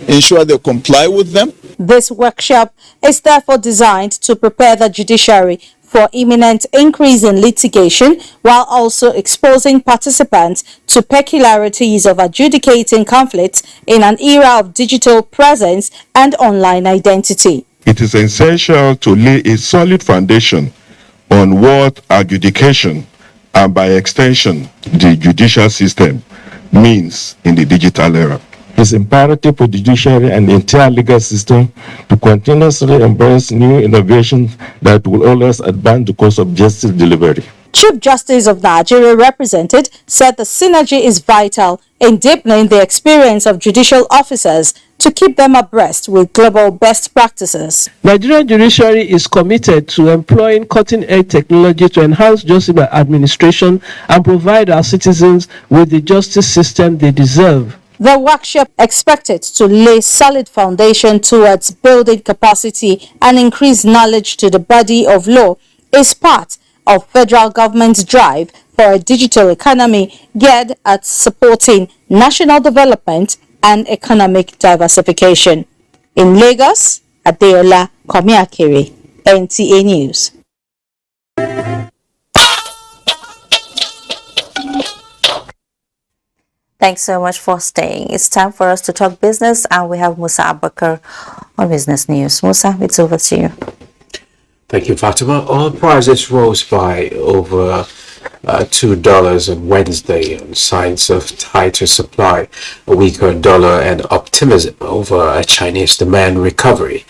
ensure they comply with them. This workshop is therefore designed to prepare the judiciary for imminent increase in litigation, while also exposing participants to peculiarities of adjudicating conflicts in an era of digital presence and online identity. It is essential to lay a solid foundation on what adjudication and by extension the judicial system means in the digital era. It's imperative for the judiciary and the entire legal system to continuously embrace new innovations that will always advance the course of justice delivery. Chief Justice of Nigeria represented said the synergy is vital in deepening the experience of judicial officers to keep them abreast with global best practices. Nigerian judiciary is committed to employing cutting-edge technology to enhance justice administration and provide our citizens with the justice system they deserve. The workshop expected to lay solid foundation towards building capacity and increase knowledge to the body of law is part of federal government's drive for a digital economy geared at supporting national development and economic diversification. In Lagos, Adeola Komiakere, NTA News. Thanks so much for staying. It's time for us to talk business, and we have Musa Abakar on Business News. Musa, it's over to you. Thank you, Fatima. Oil prices rose by over $2 on Wednesday on signs of tighter supply, a weaker dollar, and optimism over a Chinese demand recovery.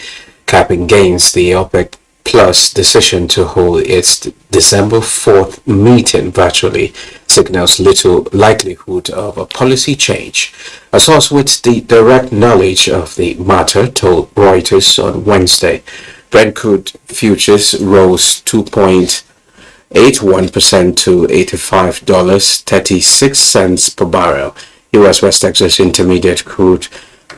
Capping gains, the OPEC Plus decision to hold its December 4th meeting virtually signals little likelihood of a policy change. A source with the direct knowledge of the matter told Reuters on Wednesday. Brent crude futures rose 2.81% to $85.36 per barrel. U.S. West Texas Intermediate crude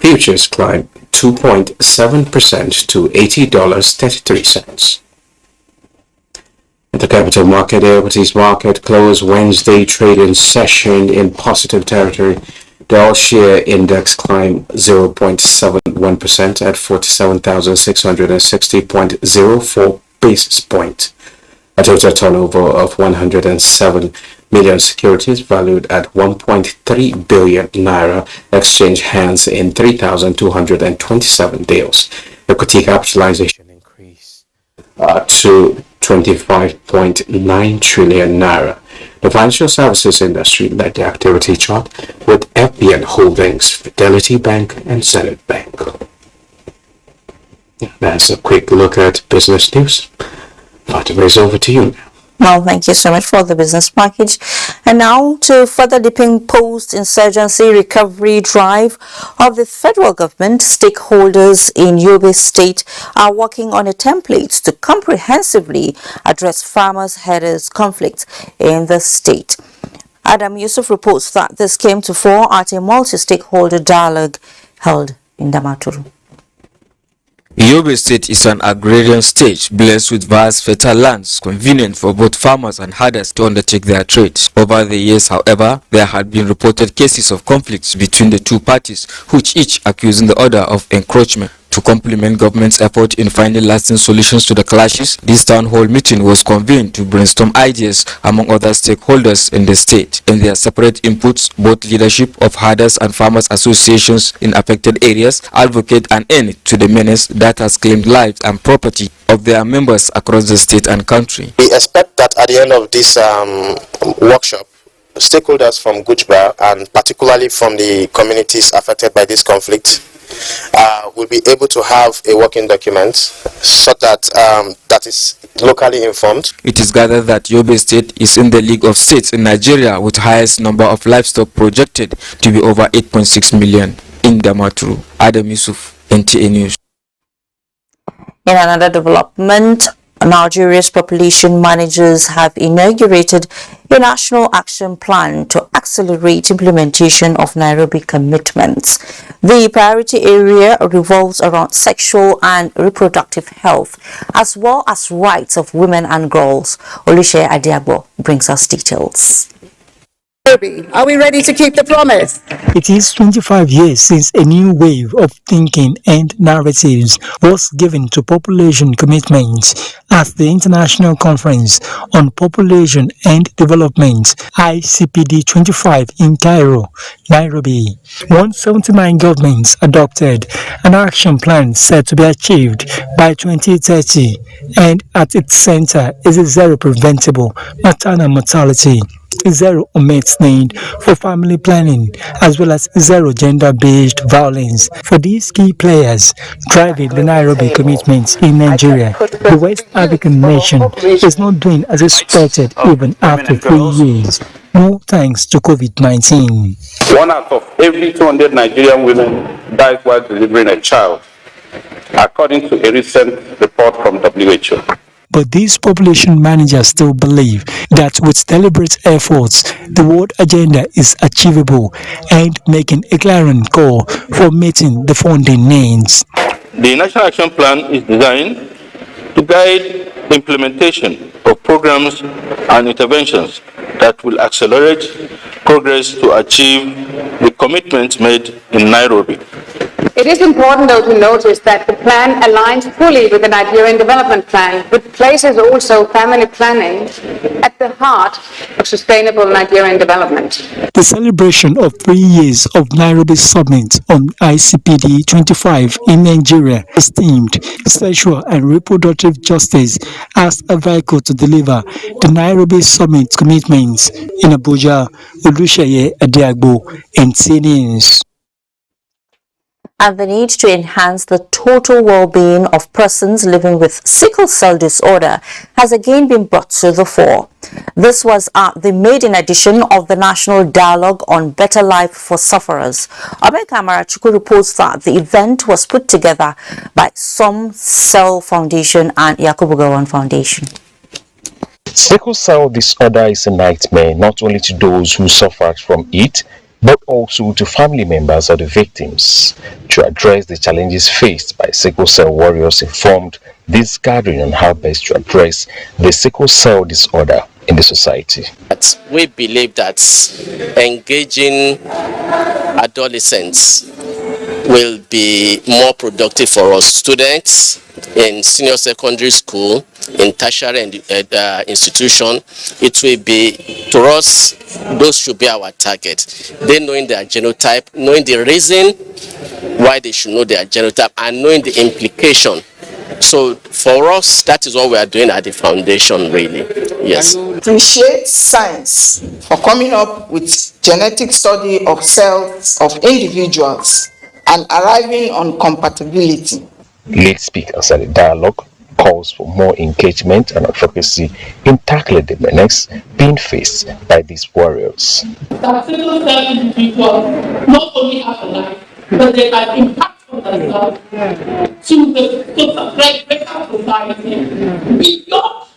futures climbed 2.7% to $80.33. At the capital market, the equities market closed Wednesday trading session in positive territory. The all-share index climbed 0.71% at 47,660.04 basis points. A total turnover of 107 million securities valued at 1.3 billion naira exchanged hands in 3,227 deals. Equity capitalization increased to 25.9 trillion naira. The financial services industry led the activity chart with FBN Holdings, Fidelity Bank, and Zenith Bank. That's a quick look at business news. Fatima, is over to you now. Well, thank you so much for the business package. And now to further deepen post-insurgency recovery drive of the federal government, stakeholders in Yobe State are working on a template to comprehensively address farmers' herders' conflicts in the state. Adam Yusuf reports that this came to fore at a multi-stakeholder dialogue held in Damaturu. Yobe State is an agrarian state blessed with vast fertile lands convenient for both farmers and herders to undertake their trade. Over the years, however, there had been reported cases of conflicts between the two parties, which each accusing the other of encroachment. To complement government's effort in finding lasting solutions to the clashes, this town hall meeting was convened to brainstorm ideas among other stakeholders in the state. In their separate inputs, both leadership of herders and farmers associations in affected areas advocate an end to the menace that has claimed lives and property of their members across the state and country. We expect that at the end of this workshop, stakeholders from Gujba and particularly from the communities affected by this conflict will be able to have a working document so that that is locally informed. It is gathered that Yobe State is in the league of states in Nigeria with highest number of livestock projected to be over 8.6 million in Damaturu. Adam Yusuf, NTA News. In another development, Nigeria's population managers have inaugurated a national action plan to accelerate implementation of Nairobi commitments. The priority area revolves around sexual and reproductive health, as well as rights of women and girls. Olushe Adiagbo brings us details. Are we ready to keep the promise? It is 25 years since a new wave of thinking and narratives was given to population commitments at the International Conference on Population and Development, ICPD 25 in Cairo, Nairobi. 179 governments adopted an action plan set to be achieved by 2030, and at its center is a zero preventable maternal mortality, zero unmet need for family planning, as well as zero gender-based violence. For these key players driving the Nairobi commitments in Nigeria, the West African nation is not doing as expected even after 3 years. No thanks to COVID-19. 1 out of every 200 Nigerian women dies while delivering a child, according to a recent report from WHO. But these population managers still believe that with deliberate efforts, the world agenda is achievable and making a clarion call for meeting the funding needs. The National Action Plan is designed to guide the implementation of programs and interventions that will accelerate progress to achieve the commitments made in Nairobi. It is important, though, to notice that the plan aligns fully with the Nigerian Development Plan, which places also family planning at the heart of sustainable Nigerian development. The celebration of 3 years of Nairobi Summit on ICPD 25 in Nigeria is themed Sexual and Reproductive Justice as a vehicle to deliver the Nairobi Summit commitments. In Abuja, Olusheye Adiagbo, NTA News. And the need to enhance the total well-being of persons living with sickle cell disorder has again been brought to the fore. This was at the maiden edition of the National Dialogue on Better Life for Sufferers. Obeka Amarachuku reports that the event was put together by Some Cell Foundation and Yakubu Gowon Foundation. Sickle cell disorder is a nightmare not only to those who suffered from it, but also to family members of the victims. To address the challenges faced by sickle cell warriors informed this gathering on how best to address the sickle cell disorder in the society. We believe that engaging adolescents will be more productive for us. Students in senior secondary school, in tertiary institution, it will be, to us, those should be our target. They knowing their genotype, knowing the reason why they should know their genotype, and knowing the implication. So for us, that is what we are doing at the foundation, really. Yes. I appreciate science for coming up with genetic study of cells of individuals and arriving on compatibility. Lead speakers at the dialogue calls for more engagement and advocacy in tackling the menace being faced by these warriors. That sickle cell individuals not only have a life, but they can impact on themselves to the greater society beyond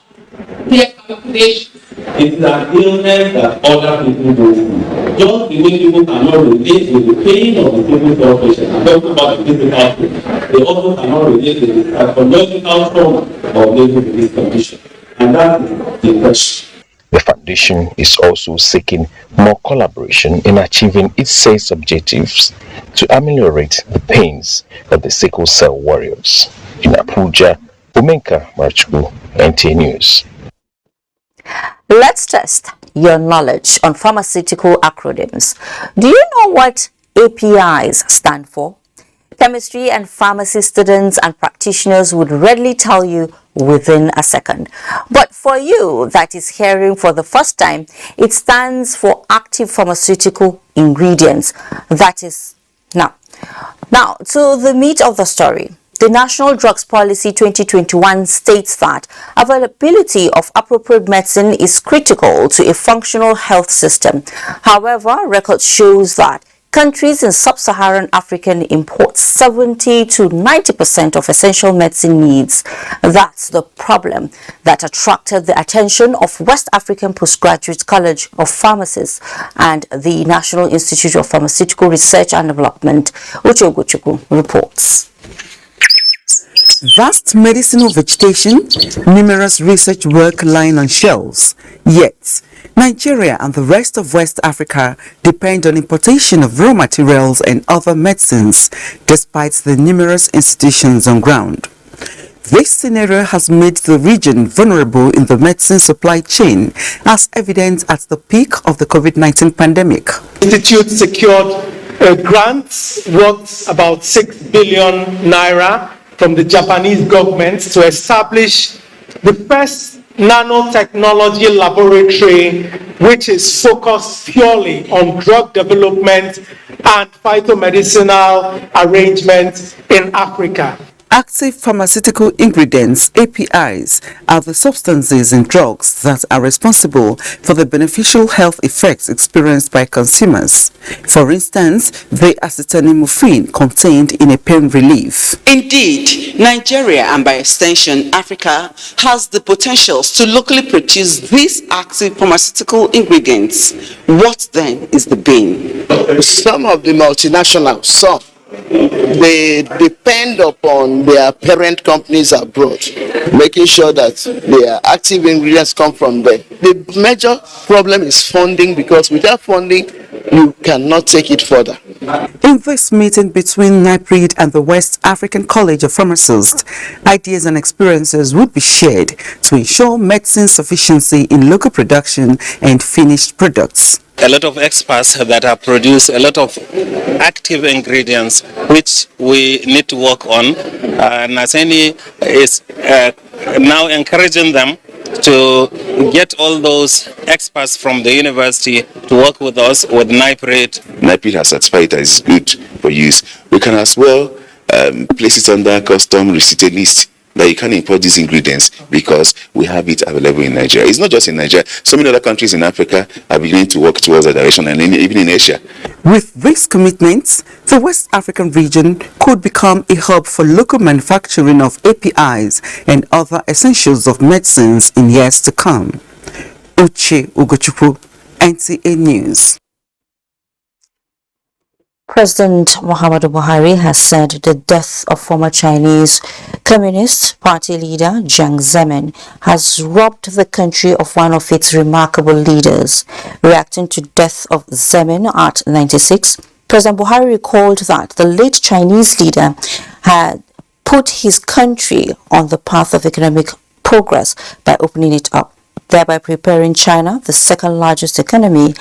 their calculations. It's an illness that other people go through. Just the way people cannot relate with the pain of the sickle cell patient. I'm talking about the physical pain. They also cannot relate with the psychological trauma of living with this condition. And that is depression. The foundation is also seeking more collaboration in achieving its sales objectives to ameliorate the pains of the sickle cell warriors. In Abuja, Omenka Marchuku, NTA News. Let's test your knowledge on pharmaceutical acronyms. Do you know what APIs stand for? Chemistry and pharmacy students and practitioners would readily tell you within a second. But for you that is hearing for the first time, it stands for active pharmaceutical ingredients. That is now to the meat of the story. The National Drugs Policy 2021 states that availability of appropriate medicine is critical to a functional health system. However, record shows that countries in sub-Saharan Africa import 70 to 90% of essential medicine needs. That's the problem that attracted the attention of West African Postgraduate College of Pharmacists and the National Institute of Pharmaceutical Research and Development, Uche reports. Vast medicinal vegetation, numerous research work lying on shelves. Yet, Nigeria and the rest of West Africa depend on importation of raw materials and other medicines, despite the numerous institutions on ground. This scenario has made the region vulnerable in the medicine supply chain, as evident at the peak of the COVID-19 pandemic. The institute secured grants worth about 6 billion naira from the Japanese government to establish the first nanotechnology laboratory, which is focused purely on drug development and phytomedicinal arrangements in Africa. Active pharmaceutical ingredients, APIs, are the substances in drugs that are responsible for the beneficial health effects experienced by consumers. For instance, the acetaminophen contained in a pain relief. Indeed, Nigeria and by extension Africa has the potentials to locally produce these active pharmaceutical ingredients. What then is the bane? Some of the multinationals, they depend upon their parent companies abroad, making sure that their active ingredients come from there. The major problem is funding, because without funding, you cannot take it further. In this meeting between NIPRID and the West African College of Pharmacists, ideas and experiences would be shared to ensure medicine sufficiency in local production and finished products. A lot of experts that have produced a lot of active ingredients which we need to work on, and Naseni is now encouraging them to get all those experts from the university to work with us with NIPRID. NIPRID has certified that it's good for use. We can as well place it under custom receipted list, that you can import these ingredients because we have it available in Nigeria. It's not just in Nigeria. So many other countries in Africa are beginning to work towards that direction, and even in Asia. With these commitments, the West African region could become a hub for local manufacturing of APIs and other essentials of medicines in years to come. Uche Ugochukwu, NTA News. President Muhammadu Buhari has said the death of former Chinese Communist Party leader Jiang Zemin has robbed the country of one of its remarkable leaders. Reacting to death of Zemin at 96, President Buhari recalled that the late Chinese leader had put his country on the path of economic progress by opening it up, thereby preparing China, the second largest economy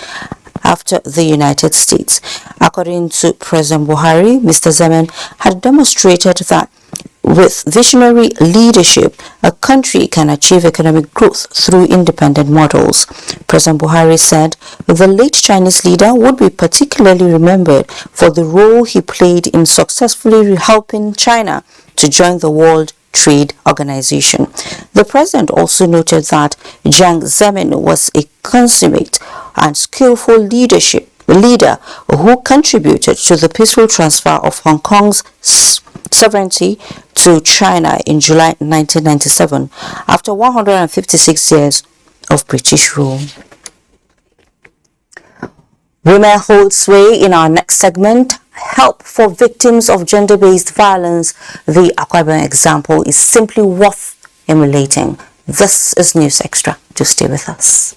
after the United States. According to President Buhari, Mr. Zemin had demonstrated that with visionary leadership, a country can achieve economic growth through independent models. President Buhari said the late Chinese leader would be particularly remembered for the role he played in successfully helping China to join the World Trade Organization. The president also noted that Jiang Zemin was a consummate and skillful leader who contributed to the peaceful transfer of Hong Kong's sovereignty to China in July 1997 after 156 years of British rule. Women hold sway in our next segment. Help for victims of gender-based violence. The Akwa Ibom example is simply worth emulating. This is News Extra. Do stay with us.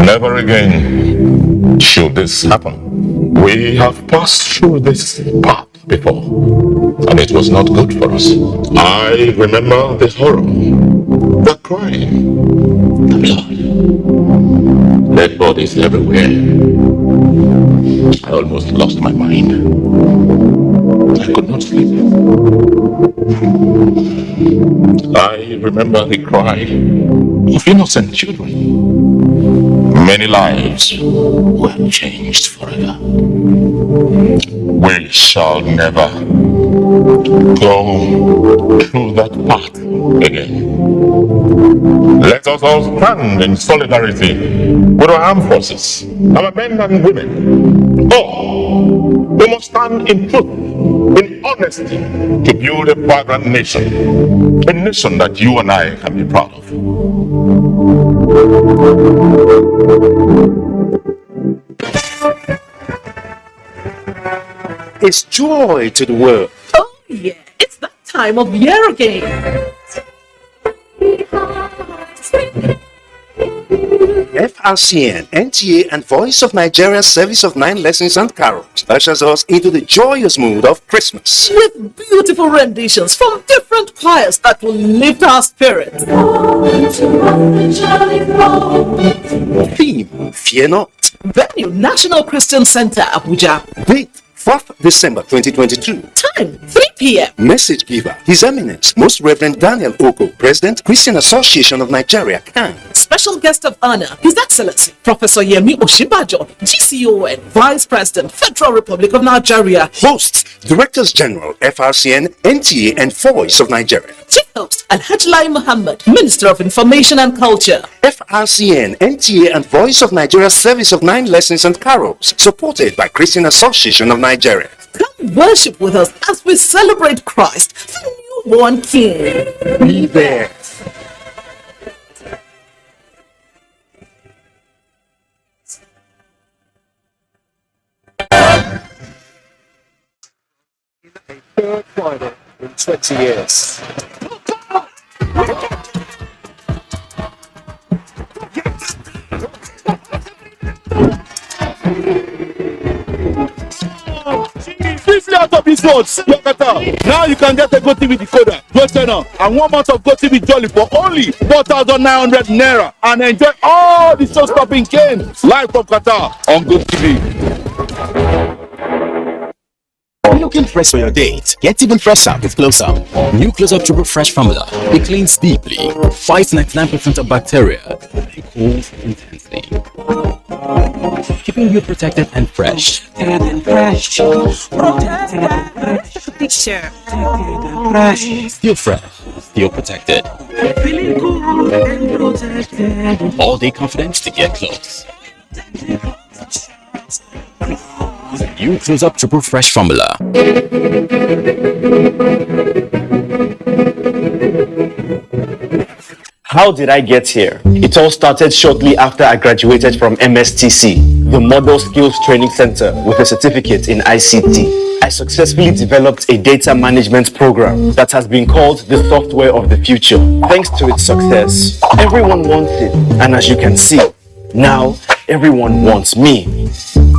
Never again should this happen. We have passed through this path before, and it was not good for us. I remember the horror, the crime, the blood, dead bodies everywhere. I almost lost my mind. I could not sleep. I remember the cry of innocent children. Many lives were changed forever. We shall never go through that path again. Let us all stand in solidarity with our armed forces, our men and women. Oh, we must stand in truth, in honesty, to build a vibrant nation, a nation that you and I can be proud of. It's joy to the world. Oh yeah, it's that time of year again. FRCN, NTA, and Voice of Nigeria Service of 9 Lessons and Carols ushers us into the joyous mood of Christmas. With beautiful renditions from different choirs that will lift our spirits. Theme, Fear Not. Venue, National Christian Center, Abuja. Date, 4th December 2022. Time, 3 p.m. Message giver, His Eminence, Most Reverend Daniel Oko, President, Christian Association of Nigeria, CAN. Special guest of honor, His Excellency, Professor Yemi Oshibajo, GCON, Vice President, Federal Republic of Nigeria. Hosts, Directors General, FRCN, NTA, and Voice of Nigeria. Chief host, Alhaji Lai Muhammad, Minister of Information and Culture. FRCN, NTA, and Voice of Nigeria Service of 9 Lessons and Carols, supported by Christian Association of Nigeria. Come worship with us as we celebrate Christ, the newborn King. Be there. Third final in 20 years. Out of this road, now you can get a GoTV decoder, Go channel, and 1 month of GoTV Jolly for only 4,900 naira, and enjoy all the show-stopping games live from Qatar on GoTV. Looking fresh for your date? Get even fresher with Close Up. New Close Up Triple Fresh formula. It cleans deeply, fights 99% of bacteria, and cools intensely, keeping you protected and fresh. Still fresh, still protected. Feeling cool and protected. All day confidence to get close. New Close Up Triple Fresh formula. How did I get here? It all started shortly after I graduated from MSTC, the Model Skills Training Center, with a certificate in ICT. I successfully developed a data management program that has been called the software of the future. Thanks to its success, everyone wants it, and as you can see, now everyone wants me.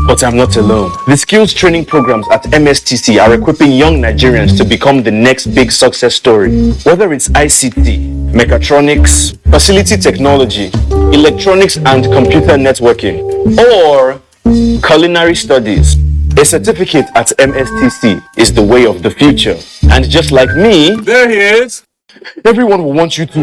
But I'm not alone. The skills training programs at MSTC are equipping young Nigerians to become the next big success story. Whether it's ICT, mechatronics, facility technology, electronics and computer networking, or culinary studies, a certificate at MSTC is the way of the future. And just like me, there he is. Everyone will want you to.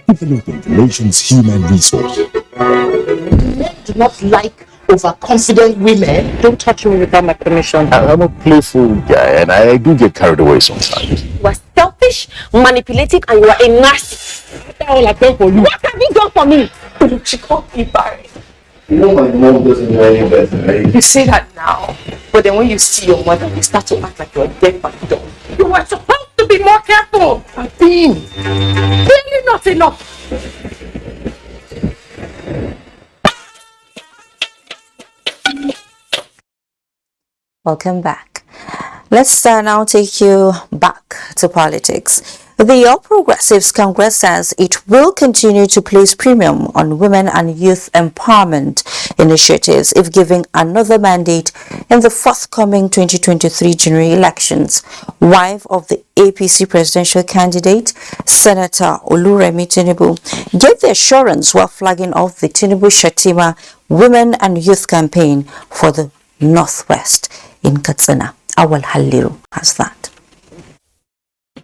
Developing the nation's human resource. Men do not like overconfident women. Don't touch me without my permission. I'm a playful guy and I do get carried away sometimes. You are selfish, manipulative, and you are a narcissist. That's all I've done for you. What have you done for me? She called me Barry. You know my mom doesn't know any better, right? You say that now, but then when you see your mother, you start to act like you're deaf and dumb. You were supposed to be more careful. I've been. Really not enough. Welcome back. Let's now take you back to politics. The All Progressives Congress says it will continue to place premium on women and youth empowerment initiatives if given another mandate in the forthcoming 2023 general elections. Wife of the APC presidential candidate, Senator Oluremi Tinubu, gave the assurance while flagging off the Tinubu-Shettima Women and Youth Campaign for the Northwest in Katsina. Awal Haliru has that.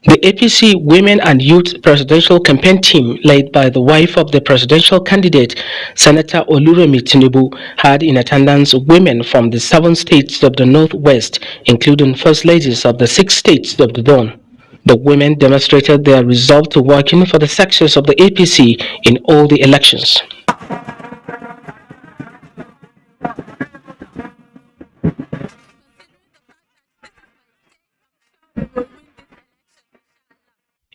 The APC Women and Youth Presidential Campaign team, led by the wife of the presidential candidate, Senator Oluremi Tinubu, had in attendance women from the 7 states of the Northwest, including first ladies of the 6 states of the Dawn. The women demonstrated their resolve to working for the success of the APC in all the elections.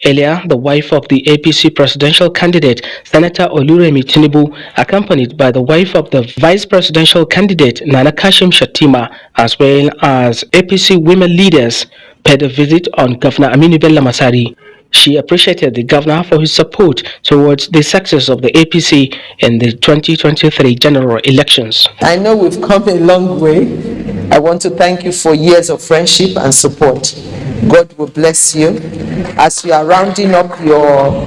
Earlier, the wife of the APC presidential candidate, Senator Oluremi Tinubu, accompanied by the wife of the vice presidential candidate, Nana Kashim Shettima, as well as APC women leaders, paid a visit on Governor Aminu Bello Masari. She appreciated the governor for his support towards the success of the APC in the 2023 general elections. I know we've come a long way. I want to thank you for years of friendship and support. God will bless you as you are rounding up your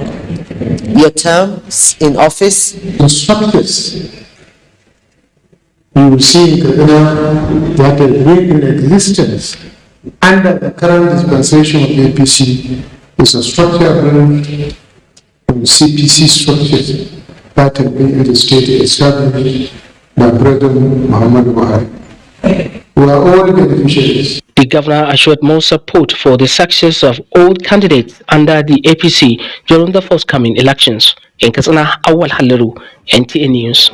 terms in office. The structures you will see in Kaduna that are in existence under the current dispensation of the APC is a structure from CPC structures that have been in the state established by President Muhammad Buhari. We are all beneficiaries. The governor assured more support for the success of all candidates under the APC during the forthcoming elections. In Katsina, Awal Halaru, NTA News.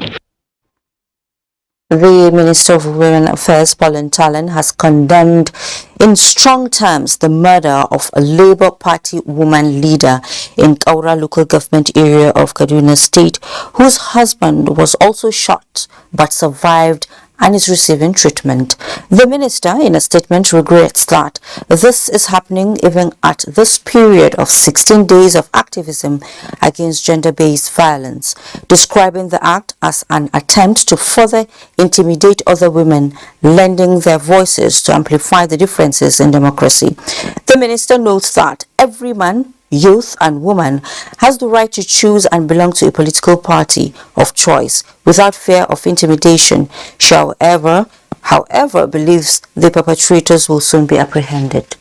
The Minister of Women Affairs, Pauline Talon, has condemned in strong terms the murder of a Labour Party woman leader in Kaura local government area of Kaduna State, whose husband was also shot but survived and is receiving treatment. The minister, in a statement, regrets that this is happening even at this period of 16 days of activism against gender-based violence, describing the act as an attempt to further intimidate other women, lending their voices to amplify the differences in democracy. The minister notes that every man, youth and woman has the right to choose and belong to a political party of choice without fear of intimidation. She, however, believes the perpetrators will soon be apprehended.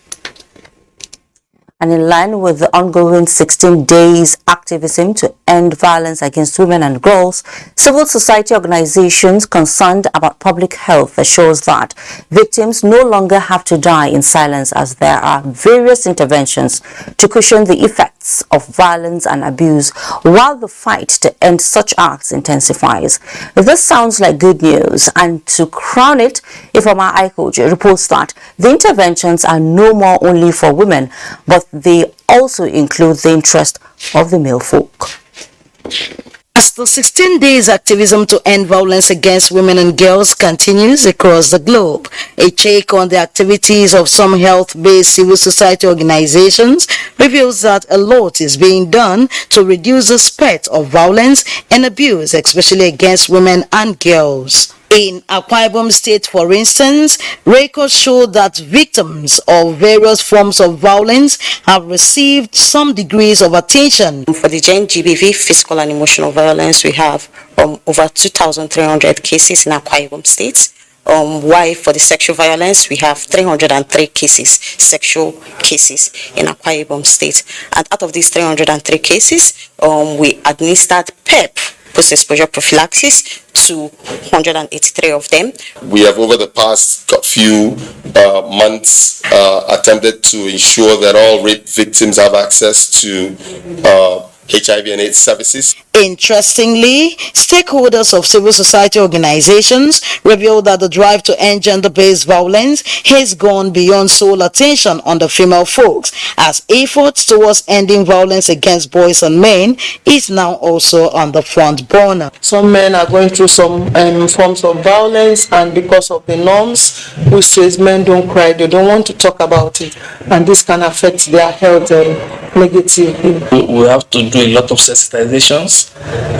And in line with the ongoing 16 days activism to end violence against women and girls, civil society organizations concerned about public health assures that victims no longer have to die in silence, as there are various interventions to cushion the effects of violence and abuse while the fight to end such acts intensifies. This sounds like good news, and to crown it, Ifeoma Aikoje reports that the interventions are no more only for women, but they also include the interest of the male folk. As the 16 days activism to end violence against women and girls continues across the globe, a check on the activities of some health-based civil society organizations reveals that a lot is being done to reduce the spread of violence and abuse, especially against women and girls. In Akwa Ibom State, for instance, records show that victims of various forms of violence have received some degrees of attention. For the Gen GBV, physical and emotional violence, we have over 2,300 cases in Akwa Ibom State. While for the sexual violence, we have 303 cases, sexual cases in Akwa Ibom State. And out of these 303 cases, we administered PEP, post-exposure prophylaxis, to 183 of them. We have over the past few months attempted to ensure that all rape victims have access to HIV and AIDS services. Interestingly, stakeholders of civil society organizations reveal that the drive to end gender-based violence has gone beyond sole attention on the female folks, as efforts towards ending violence against boys and men is now also on the front burner. Some men are going through some forms of violence, and because of the norms, who says men don't cry, they don't want to talk about it, and this can affect their health negatively. We have to do a lot of sensitizations,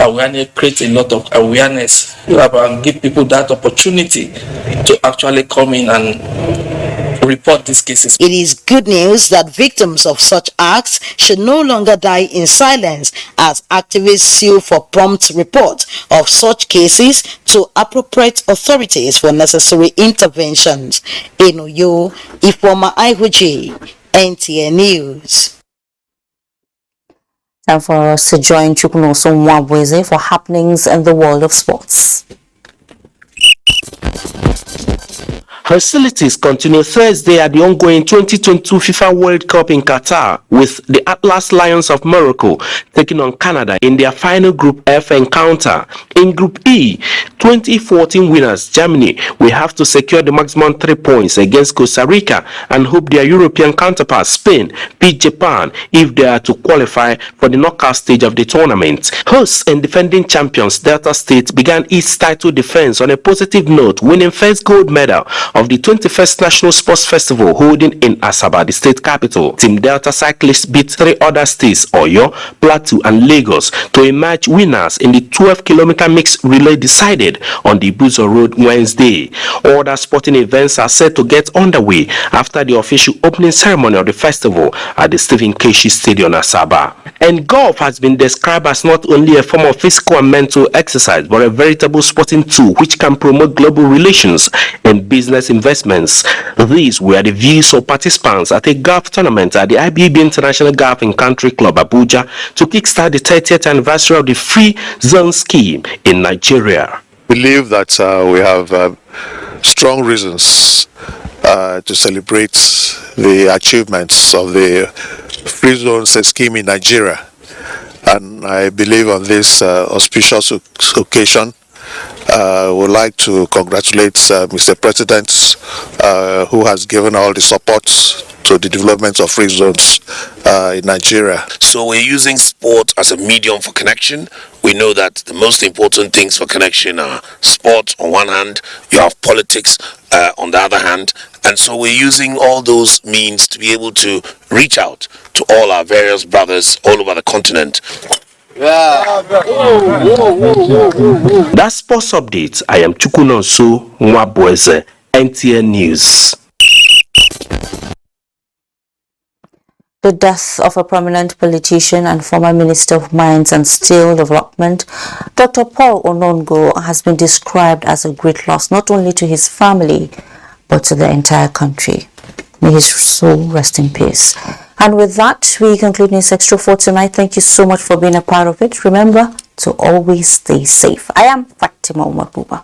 awareness, create a lot of awareness, and give people that opportunity to actually come in and report these cases. It is good news that victims of such acts should no longer die in silence, as activists sue for prompt report of such cases to appropriate authorities for necessary interventions. In Uyo, Ifeoma Aikoje, NTA News. Time for us to join Chukwunoso Mwabweze for happenings in the world of sports. Hostilities continue Thursday at the ongoing 2022 FIFA World Cup in Qatar, with the Atlas Lions of Morocco taking on Canada in their final Group F encounter. In Group E, 2014 winners Germany will have to secure the maximum 3 points against Costa Rica and hope their European counterparts Spain beat Japan if they are to qualify for the knockout stage of the tournament. Hosts and defending champions Delta State began its title defense on a positive note, winning first gold medal of the 21st National Sports Festival holding in Asaba, the state capital. Team Delta cyclists beat 3 other states, Oyo, Plateau and Lagos, to emerge winners in the 12-kilometer mixed relay decided on the Abuja Road Wednesday. Other sporting events are set to get underway after the official opening ceremony of the festival at the Stephen Keshi Stadium, Asaba. And golf has been described as not only a form of physical and mental exercise, but a veritable sporting tool which can promote global relations and business investments. These were the views of participants at a golf tournament at the IBB International Golf and Country Club, Abuja, to kickstart the 30th anniversary of the Free Zone Scheme in Nigeria. I believe that we have strong reasons to celebrate the achievements of the Free Zone Scheme in Nigeria. And I believe on this auspicious occasion, would like to congratulate Mr. President, who has given all the support to the development of free zones in Nigeria. So we're using sport as a medium for connection. We know that the most important things for connection are sport on one hand, you have politics on the other hand, and so we're using all those means to be able to reach out to all our various brothers all over the continent. That's sports update. I am Chukunonso Nwabweze, NTA News. The death of a prominent politician and former Minister of Mines and Steel Development, Dr. Paul Onongo, has been described as a great loss not only to his family but to the entire country. May his soul rest in peace. And with that, we conclude News Extra for tonight. Thank you so much for being a part of it. Remember to always stay safe. I am Fatima Umabuba.